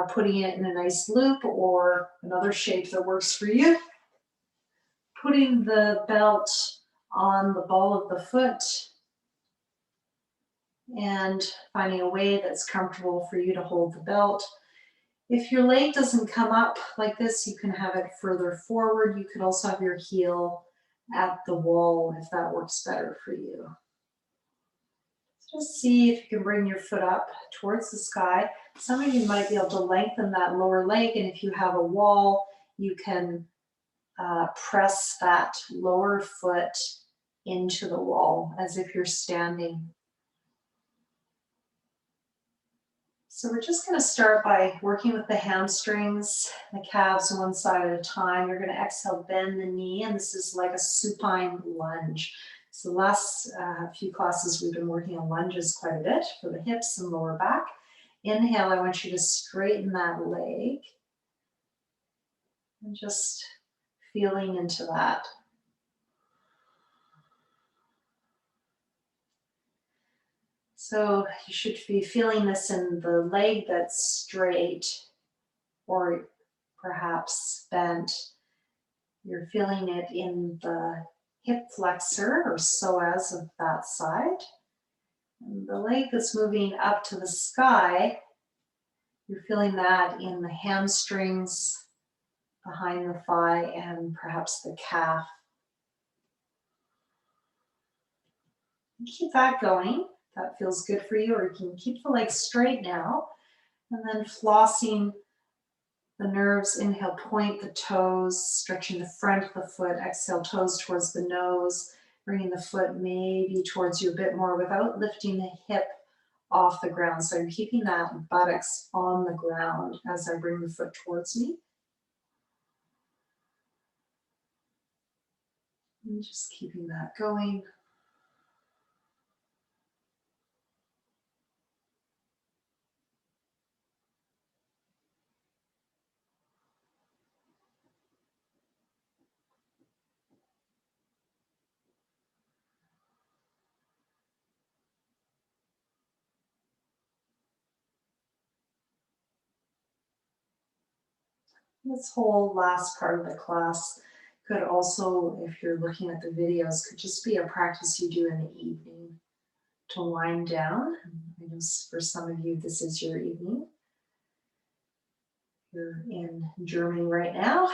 putting it in a nice loop or another shape that works for you. Putting the belt on the ball of the foot and finding a way that's comfortable for you to hold the belt. If your leg doesn't come up like this, you can have it further forward. You could also have your heel at the wall if that works better for you. Just see if you can bring your foot up towards the sky. Some of you might be able to lengthen that lower leg, and if you have a wall, you can press that lower foot into the wall as if you're standing. So we're just going to start by working with the hamstrings, the calves one side at a time. You're going to exhale, bend the knee, and this is like a supine lunge. So the last few classes we've been working on lunges quite a bit for the hips and lower back. Inhale, I want you to straighten that leg and just feeling into that. So you should be feeling this in the leg that's straight or perhaps bent. You're feeling it in the hip flexor or psoas of that side. And the leg that's moving up to the sky, you're feeling that in the hamstrings, behind the thigh, and perhaps the calf. Keep that going. That feels good for you, or you can keep the legs straight now. And then flossing the nerves. Inhale, point the toes, stretching the front of the foot. Exhale, toes towards the nose, bringing the foot maybe towards you a bit more without lifting the hip off the ground. So I'm keeping that buttocks on the ground as I bring the foot towards me. And just keeping that going. This whole last part of the class could also, if you're looking at the videos, could just be a practice you do in the evening to wind down. I know for some of you, this is your evening. You're in Germany right now.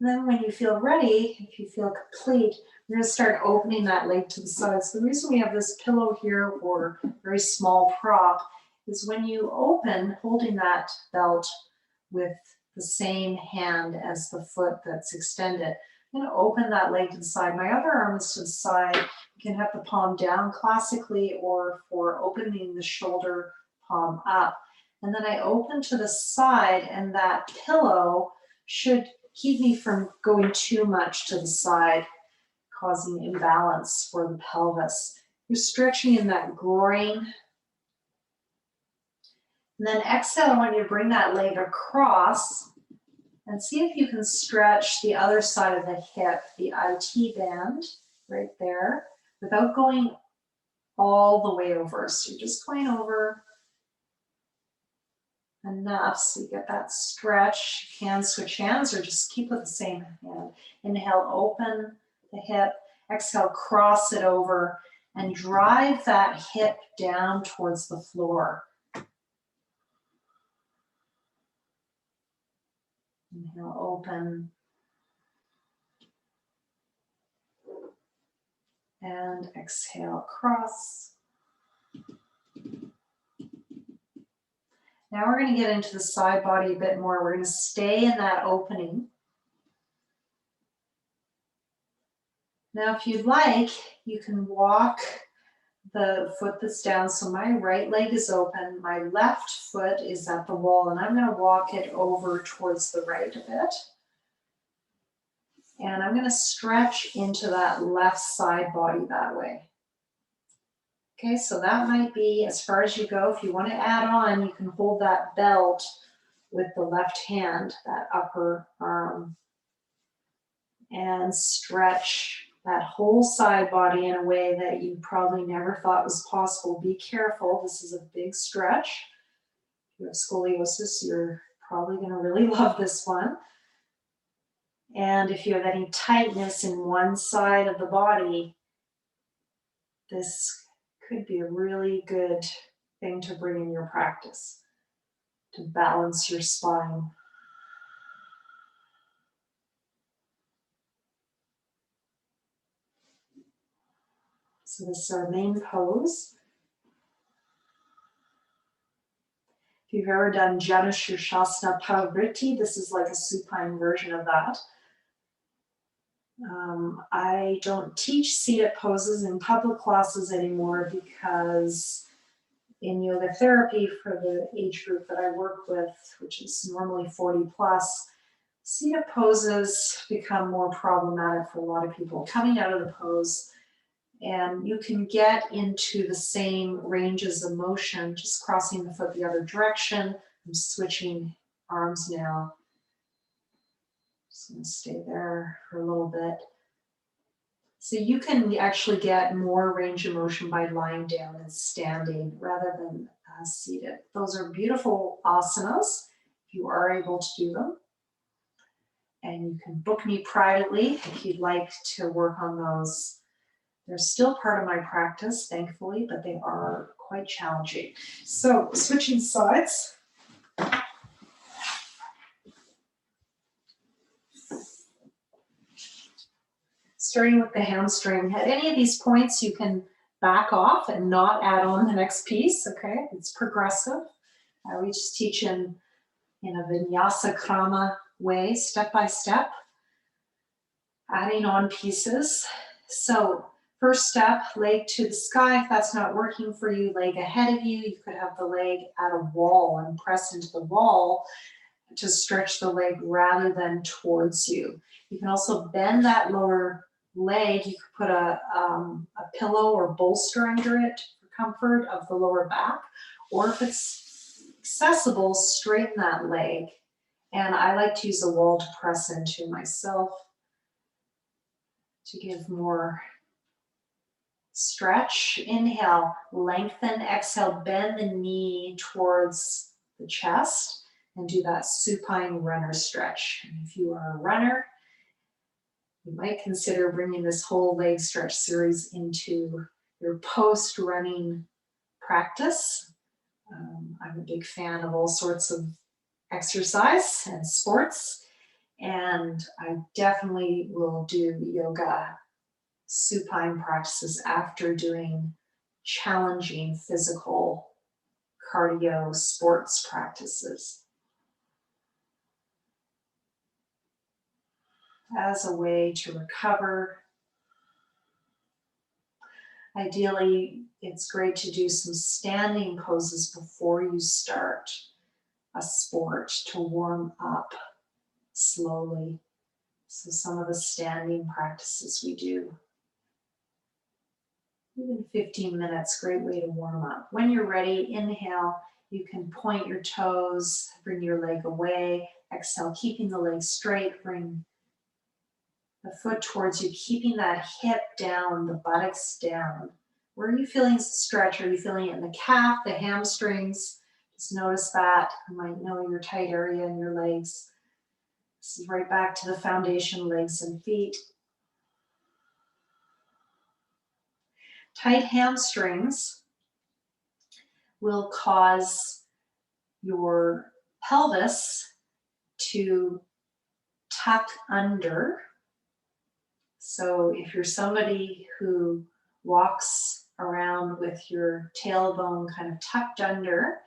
And then when you feel ready, if you feel complete, we're going to start opening that leg to the sides. The reason we have this pillow here or very small prop is when you open, holding that belt with the same hand as the foot that's extended, I'm going to open that leg to the side. My other arm is to the side. You can have the palm down classically or for opening the shoulder, palm up. And then I open to the side, and that pillow should keep me from going too much to the side, causing imbalance for the pelvis. You're stretching in that groin. And then exhale, I want you to bring that leg across and see if you can stretch the other side of the hip, the IT band right there, without going all the way over. So you're just going over enough so you get that stretch. You can switch hands or just keep with the same hand. Inhale, open the hip. Exhale, cross it over and drive that hip down towards the floor. Inhale, open. And exhale, cross. Now we're going to get into the side body a bit more. We're going to stay in that opening. Now, if you'd like, you can walk the foot that's down. So my right leg is open. My left foot is at the wall, and I'm going to walk it over towards the right a bit. And I'm going to stretch into that left side body that way. Okay, so that might be as far as you go. If you want to add on, you can hold that belt with the left hand, that upper arm, and stretch that whole side body in a way that you probably never thought was possible. Be careful, this is a big stretch. If you have scoliosis, you're probably going to really love this one. And if you have any tightness in one side of the body, this could be a really good thing to bring in your practice to balance your spine. So this is our main pose. If you've ever done Jana Shirshasana Parivriti, this is like a supine version of that. I don't teach seated poses in public classes anymore because in yoga therapy for the age group that I work with, which is normally 40 plus, seated poses become more problematic for a lot of people. Coming out of the pose, and you can get into the same ranges of motion, just crossing the foot the other direction. I'm switching arms now. Just gonna stay there for a little bit. So you can actually get more range of motion by lying down and standing rather than seated. Those are beautiful asanas if you are able to do them. And you can book me privately if you'd like to work on those. They're still part of my practice, thankfully, but they are quite challenging. So switching sides. Starting with the hamstring. At any of these points, you can back off and not add on the next piece, okay? It's progressive. We just teach in a vinyasa krama way, step by step, adding on pieces. So first step, leg to the sky. If that's not working for you, leg ahead of you. You could have the leg at a wall and press into the wall to stretch the leg rather than towards you. You can also bend that lower leg. You could put a pillow or bolster under it for comfort of the lower back. Or if it's accessible, straighten that leg. And I like to use a wall to press into myself to give more stretch. Inhale, lengthen. Exhale, bend the knee towards the chest and do that supine runner stretch. And if you are a runner, you might consider bringing this whole leg stretch series into your post-running practice. I'm a big fan of all sorts of exercise and sports, and I definitely will do yoga supine practices after doing challenging physical cardio sports practices as a way to recover. Ideally, it's great to do some standing poses before you start a sport to warm up slowly. So some of the standing practices we do. Even 15 minutes, great way to warm up. When you're ready, inhale, you can point your toes, bring your leg away. Exhale, keeping the leg straight, bring the foot towards you, keeping that hip down, the buttocks down. Where are you feeling stretch? Are you feeling it in the calf, the hamstrings? Just notice that. You might know your tight area in your legs. This is right back to the foundation, legs and feet. Tight hamstrings will cause your pelvis to tuck under. So if you're somebody who walks around with your tailbone kind of tucked under,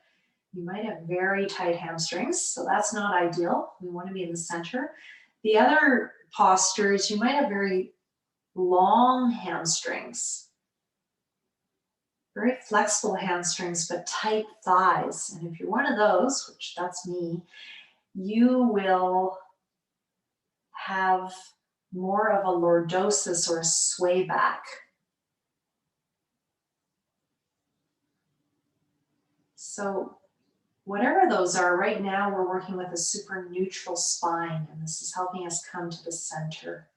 you might have very tight hamstrings, so that's not ideal. We want to be in the center. The other posture is you might have very long hamstrings, very flexible hamstrings, but tight thighs. And if you're one of those, which that's me, you will have more of a lordosis or a sway back. So whatever those are, right now we're working with a super neutral spine, and this is helping us come to the center.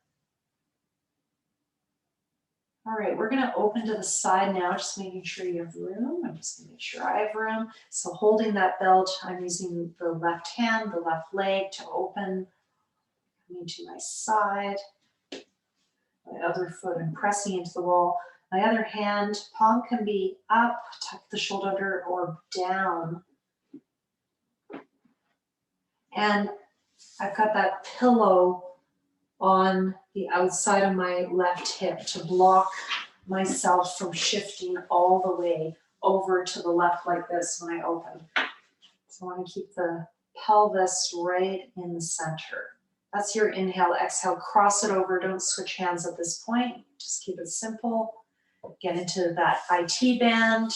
All right, we're going to open to the side now, just making sure you have room. I'm just going to make sure I have room. So holding that belt, I'm using the left hand, the left leg to open. Coming to my side. My other foot, I'm pressing into the wall. My other hand, palm can be up, tuck the shoulder or down. And I've got that pillow on the outside of my left hip to block myself from shifting all the way over to the left like this when I open. So I want to keep the pelvis right in the center. That's your inhale, exhale, cross it over. Don't switch hands at this point. Just keep it simple. Get into that IT band.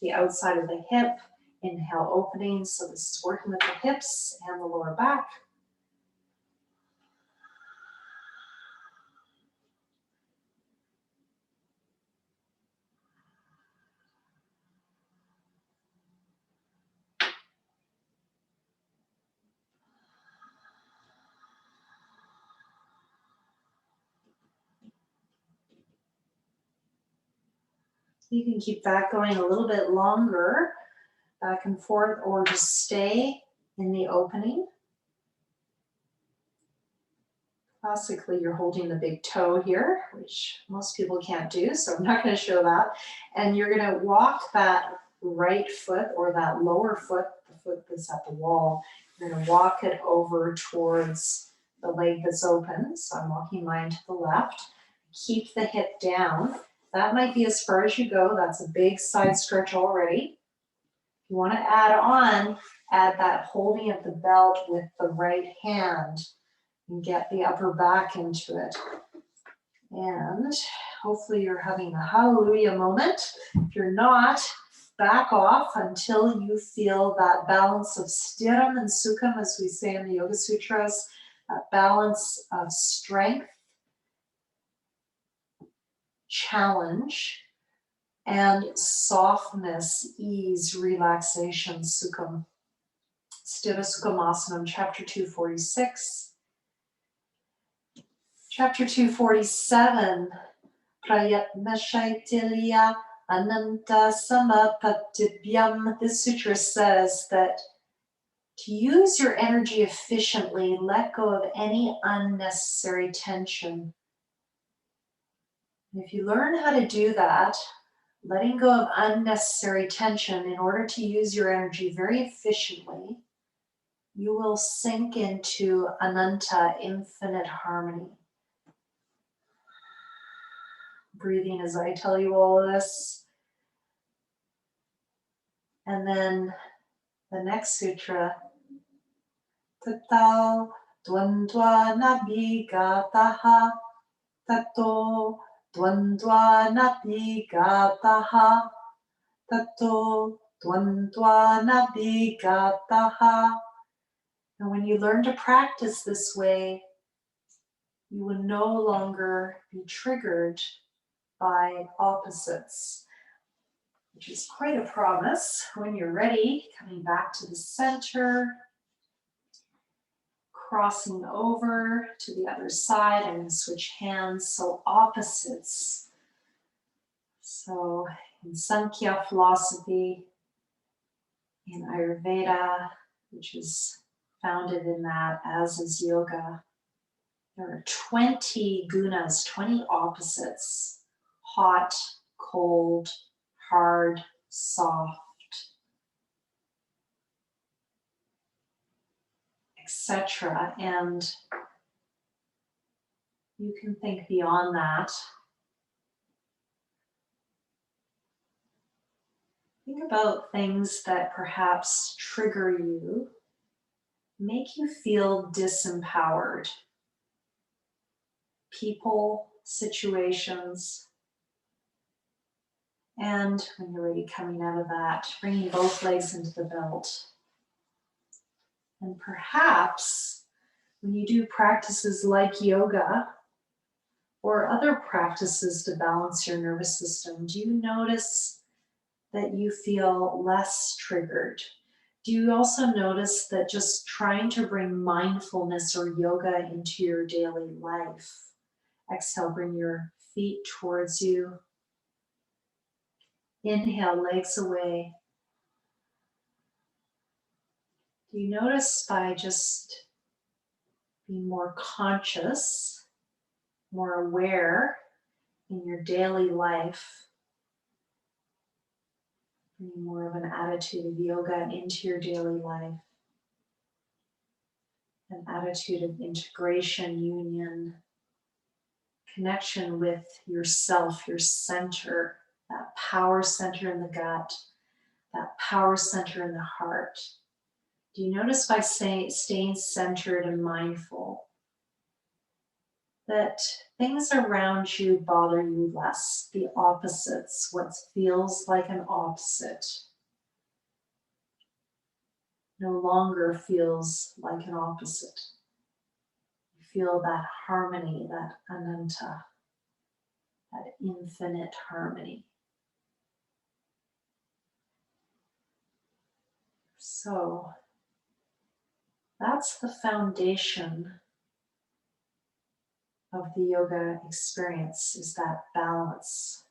the outside of the hip. Inhale, opening. So this is working with the hips and the lower back. You can keep that going a little bit longer, back and forth, or just stay in the opening. Classically, you're holding the big toe here, which most people can't do, so I'm not going to show that. And you're going to walk that right foot or that lower foot, the foot that's at the wall, you're going to walk it over towards the leg that's open. So I'm walking mine to the left. Keep the hip down. That might be as far as you go. That's a big side stretch already. If you want to add that holding of the belt with the right hand and get the upper back into it. And hopefully you're having a hallelujah moment. If you're not, back off until you feel that balance of stiram and sukham, as we say in the Yoga Sutras, that balance of strength, challenge, and softness, ease, relaxation, sukham. Sthira Sukhamasana, chapter 246. Chapter 247, Prayatna Shaitiliya Ananta Samapatibhyam. This sutra says that to use your energy efficiently, let go of any unnecessary tension. And if you learn how to do that, letting go of unnecessary tension in order to use your energy very efficiently, you will sink into Ananta, infinite harmony. Breathing as I tell you all of this. And then the next sutra, Tato Dvandva Nabhigataha, Tato Dvandva Nabhigataha, Tato Dvandva Nabhigataha. And when you learn to practice this way, you will no longer be triggered by opposites, which is quite a promise. When you're ready, coming back to the center, crossing over to the other side. I'm going to switch hands, so opposites. So in Sankhya philosophy, in Ayurveda, which is founded in that, as is yoga, there are 20 gunas, 20 opposites: hot, cold, hard, soft, etc. And you can think beyond that. Think about things that perhaps trigger you, make you feel disempowered. People, situations, and when you're ready, coming out of that, bringing both legs into the belt. And perhaps when you do practices like yoga or other practices to balance your nervous system, do you notice that you feel less triggered? Do you also notice that just trying to bring mindfulness or yoga into your daily life? Exhale, bring your feet towards you. Inhale, legs away. Do you notice by just being more conscious, more aware in your daily life, bringing more of an attitude of yoga into your daily life, an attitude of integration, union, connection with yourself, your center, that power center in the gut, that power center in the heart. Do you notice by staying centered and mindful, that things around you bother you less, the opposites, what feels like an opposite, no longer feels like an opposite. You feel that harmony, that ananta, that infinite harmony. So that's the foundation of the yoga experience, is that balance.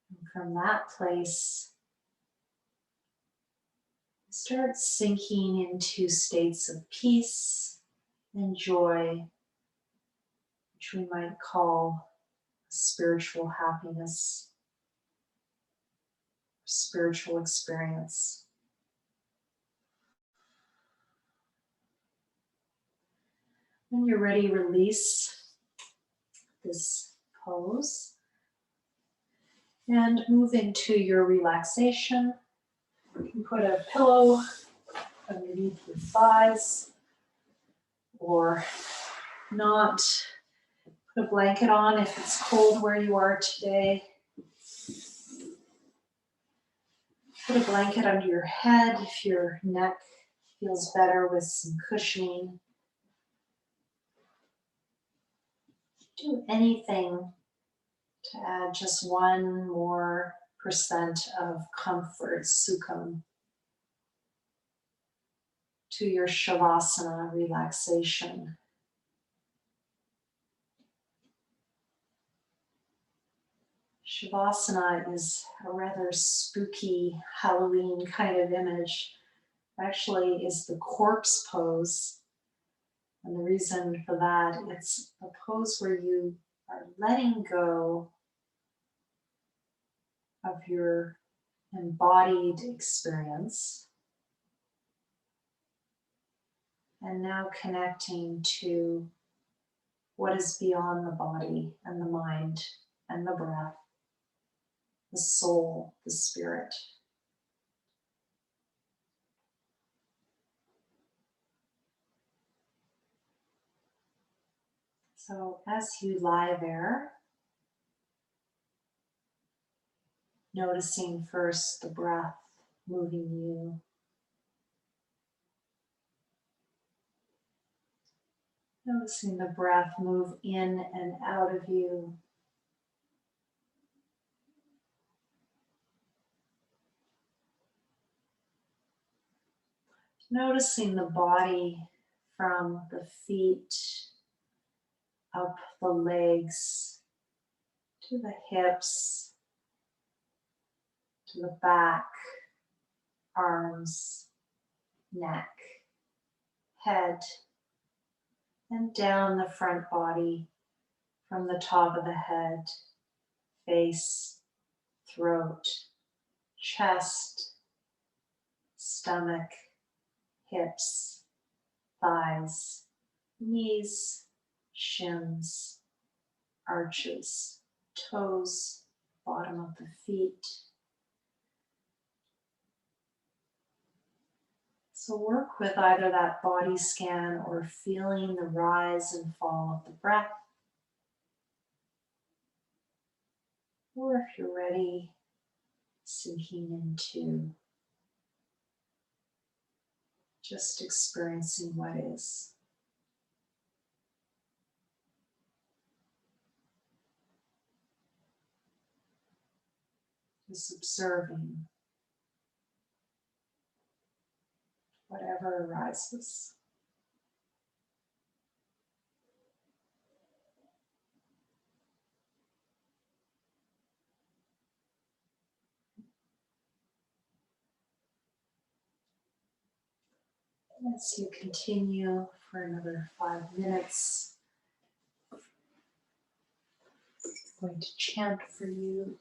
And from that place, start sinking into states of peace and joy, which we might call spiritual happiness, spiritual experience. When you're ready, release this pose and move into your relaxation. You can put a pillow underneath your thighs or not. Put a blanket on if it's cold where you are today. Put a blanket under your head if your neck feels better with some cushioning. Do anything to add just 1% more of comfort, sukham, to your shavasana relaxation. Shavasana is a rather spooky Halloween kind of image. Actually, is the corpse pose. And the reason for that, it's a pose where you are letting go of your embodied experience and now connecting to what is beyond the body and the mind and the breath, the soul, the spirit. So as you lie there, noticing first the breath moving you, noticing the breath move in and out of you. Noticing the body from the feet up the legs to the hips, to the back, arms, neck, head, and down the front body from the top of the head, face, throat, chest, stomach, hips, thighs, knees, shins, arches, toes, bottom of the feet. So work with either that body scan or feeling the rise and fall of the breath. Or if you're ready, sinking into just experiencing what is. Just observing whatever arises. As you continue for another 5 minutes, I'm going to chant for you.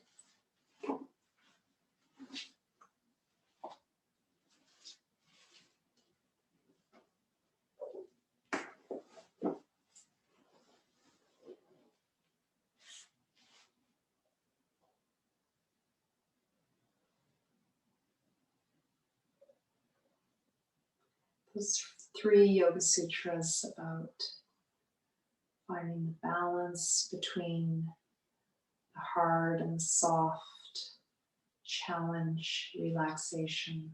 Those 3 Yoga Sutras about Finding the balance between the hard and soft, challenge, relaxation,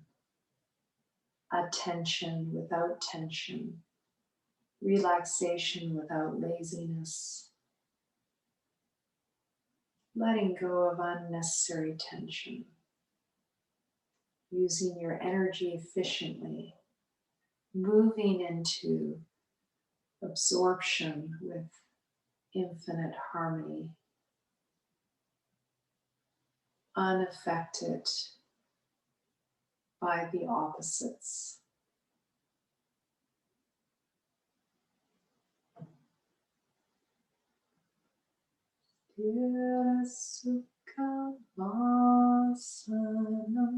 attention without tension, relaxation without laziness, letting go of unnecessary tension, using your energy efficiently, moving into absorption with infinite harmony, unaffected by the opposites. Sukha-vasanam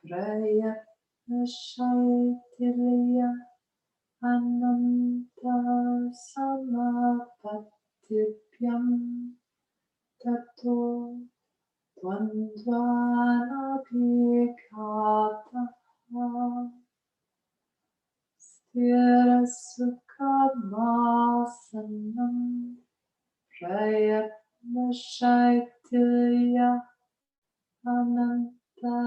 prayatna-shaitilya ananta samapatipyam tato Dvandvanabhikataha Sthira-sukha-vasanam prayatna-shaitilya ananta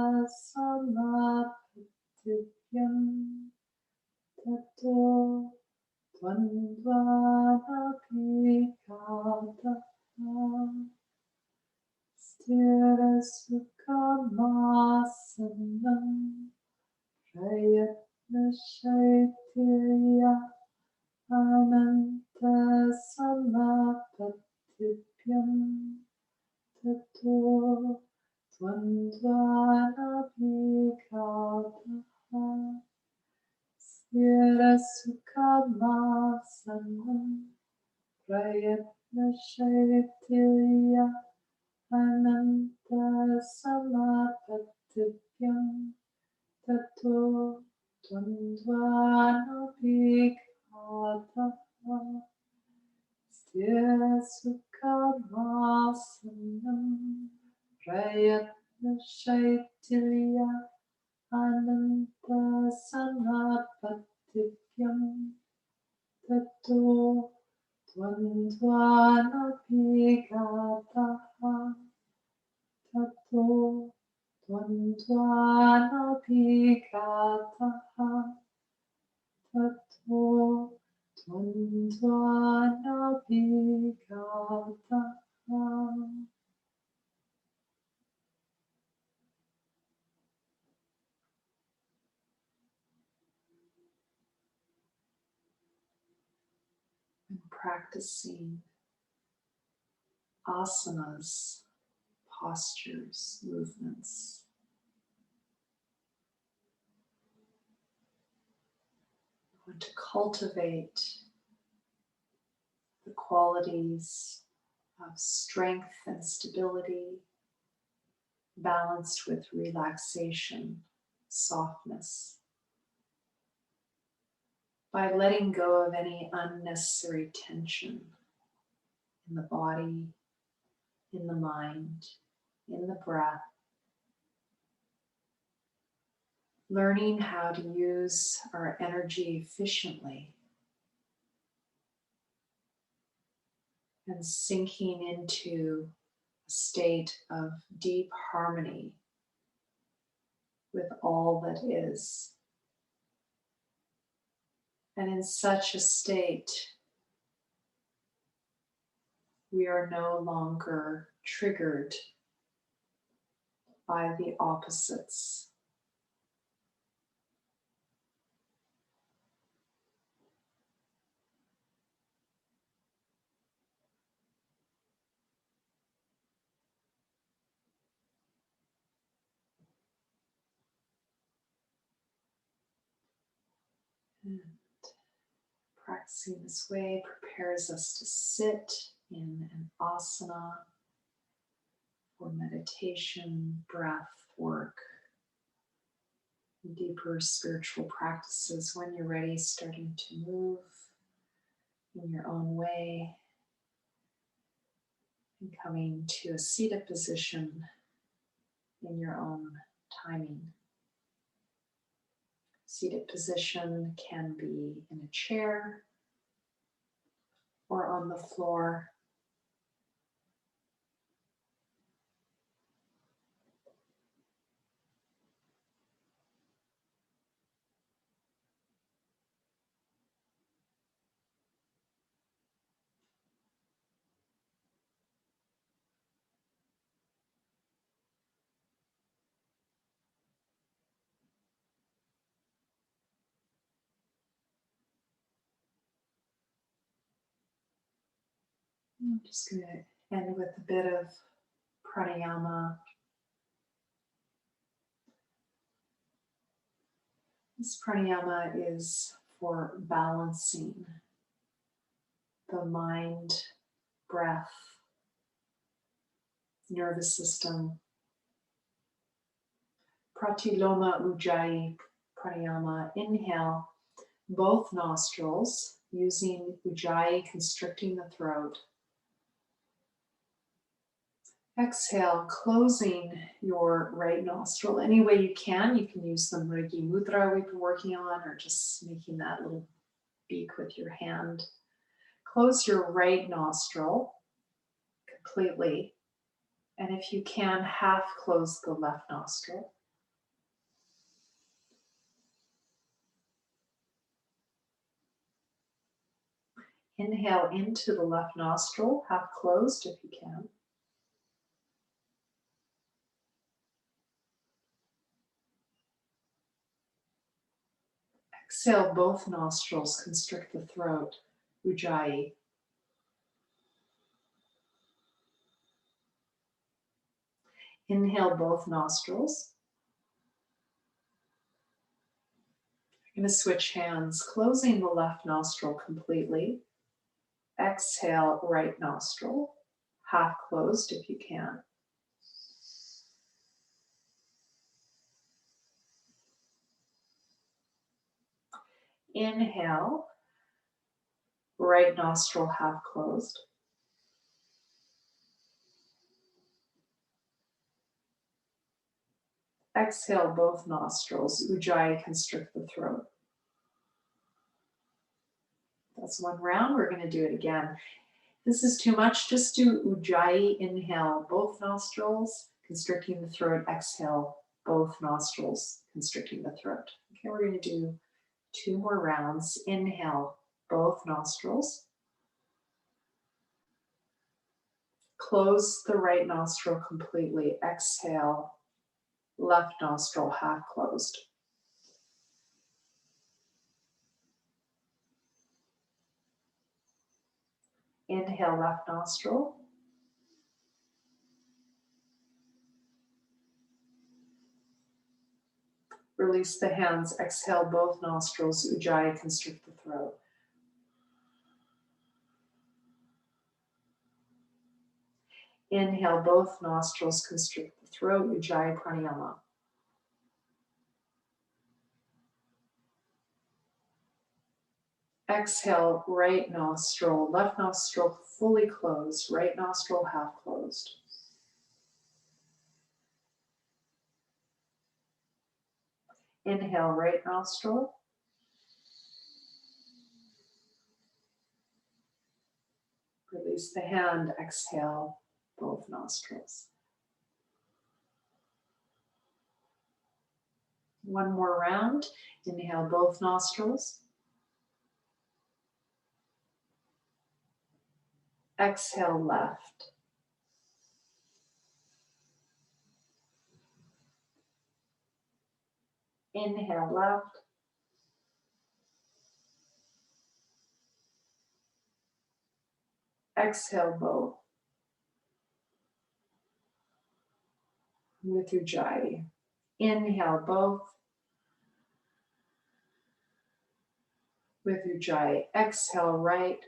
samapatipyam tato Dvandvanabhikataha Sthira-sukha-vasanam prayatna-shaitilya ananta samapatipyam tato dvandvanabhikataha Sthira-sukha-vasanam prayatna-shaitilya ananta samapatipyam tato dvandvanabhikataha Sthira-sukha-vasanam prayatna-shaitilya ananta samapatipyam tato dvandvanabhikataha tato dvandvanabhikataha tato dvandvanabhikataha. And practicing asanas, postures, movements. I want to cultivate the qualities of strength and stability, balanced with relaxation, softness, by letting go of any unnecessary tension in the body, in the mind, in the breath, learning how to use our energy efficiently and sinking into a state of deep harmony with all that is. And in such a state, we are no longer triggered by the opposites. And practicing this way prepares us to sit in an asana for meditation, breath work, deeper spiritual practices. When you're ready, starting to move in your own way and coming to a seated position in your own timing. Seated position can be in a chair or on the floor. I'm just going to end with a bit of pranayama. This pranayama is for balancing the mind, breath, nervous system. Pratiloma Ujjayi pranayama. Inhale both nostrils using Ujjayi, constricting the throat. Exhale, closing your right nostril any way you can. You can use the Mrigi Mudra we've been working on, or just making that little beak with your hand. Close your right nostril completely. And if you can, half close the left nostril. Inhale into the left nostril, half closed if you can. Exhale, both nostrils, constrict the throat, Ujjayi. Inhale, both nostrils. I'm going to switch hands, closing the left nostril completely. Exhale, right nostril, half closed if you can. Inhale, right nostril half closed. Exhale, both nostrils, Ujjayi, constrict the throat. That's one round. We're going to do it again. If this is too much, just do Ujjayi. Inhale, both nostrils, constricting the throat. Exhale, both nostrils, constricting the throat. Okay, we're going to do 2 more rounds. Inhale, both nostrils. Close the right nostril completely. Exhale, left nostril half closed. Inhale, left nostril. Release the hands. Exhale, both nostrils. Ujjayi, constrict the throat. Inhale, both nostrils, constrict the throat. Ujjayi pranayama. Exhale, right nostril, left nostril fully closed, right nostril half closed. Inhale, right nostril. Release the hand. Exhale, both nostrils. One more round. Inhale, both nostrils. Exhale, left. Inhale, left. Exhale, both. With Ujjayi. Inhale, both. With Ujjayi. Exhale, right.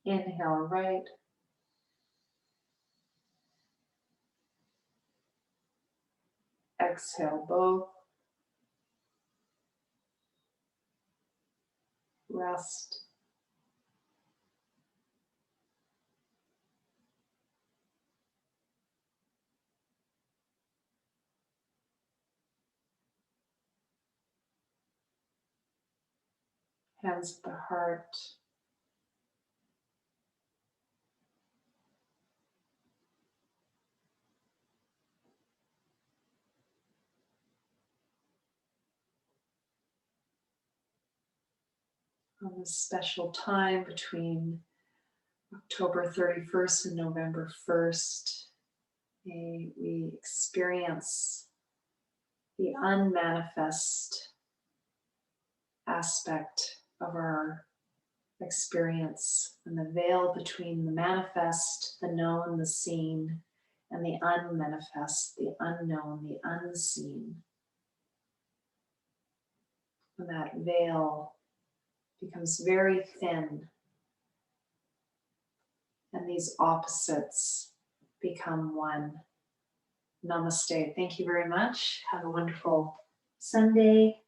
Inhale, right. Exhale, both. Rest. Hands at the heart. On this special time between October 31st and November 1st, may we experience the unmanifest aspect of our experience and the veil between the manifest, the known, the seen, and the unmanifest, the unknown, the unseen. And that veil becomes very thin, and these opposites become one. Namaste. Thank you very much. Have a wonderful Sunday.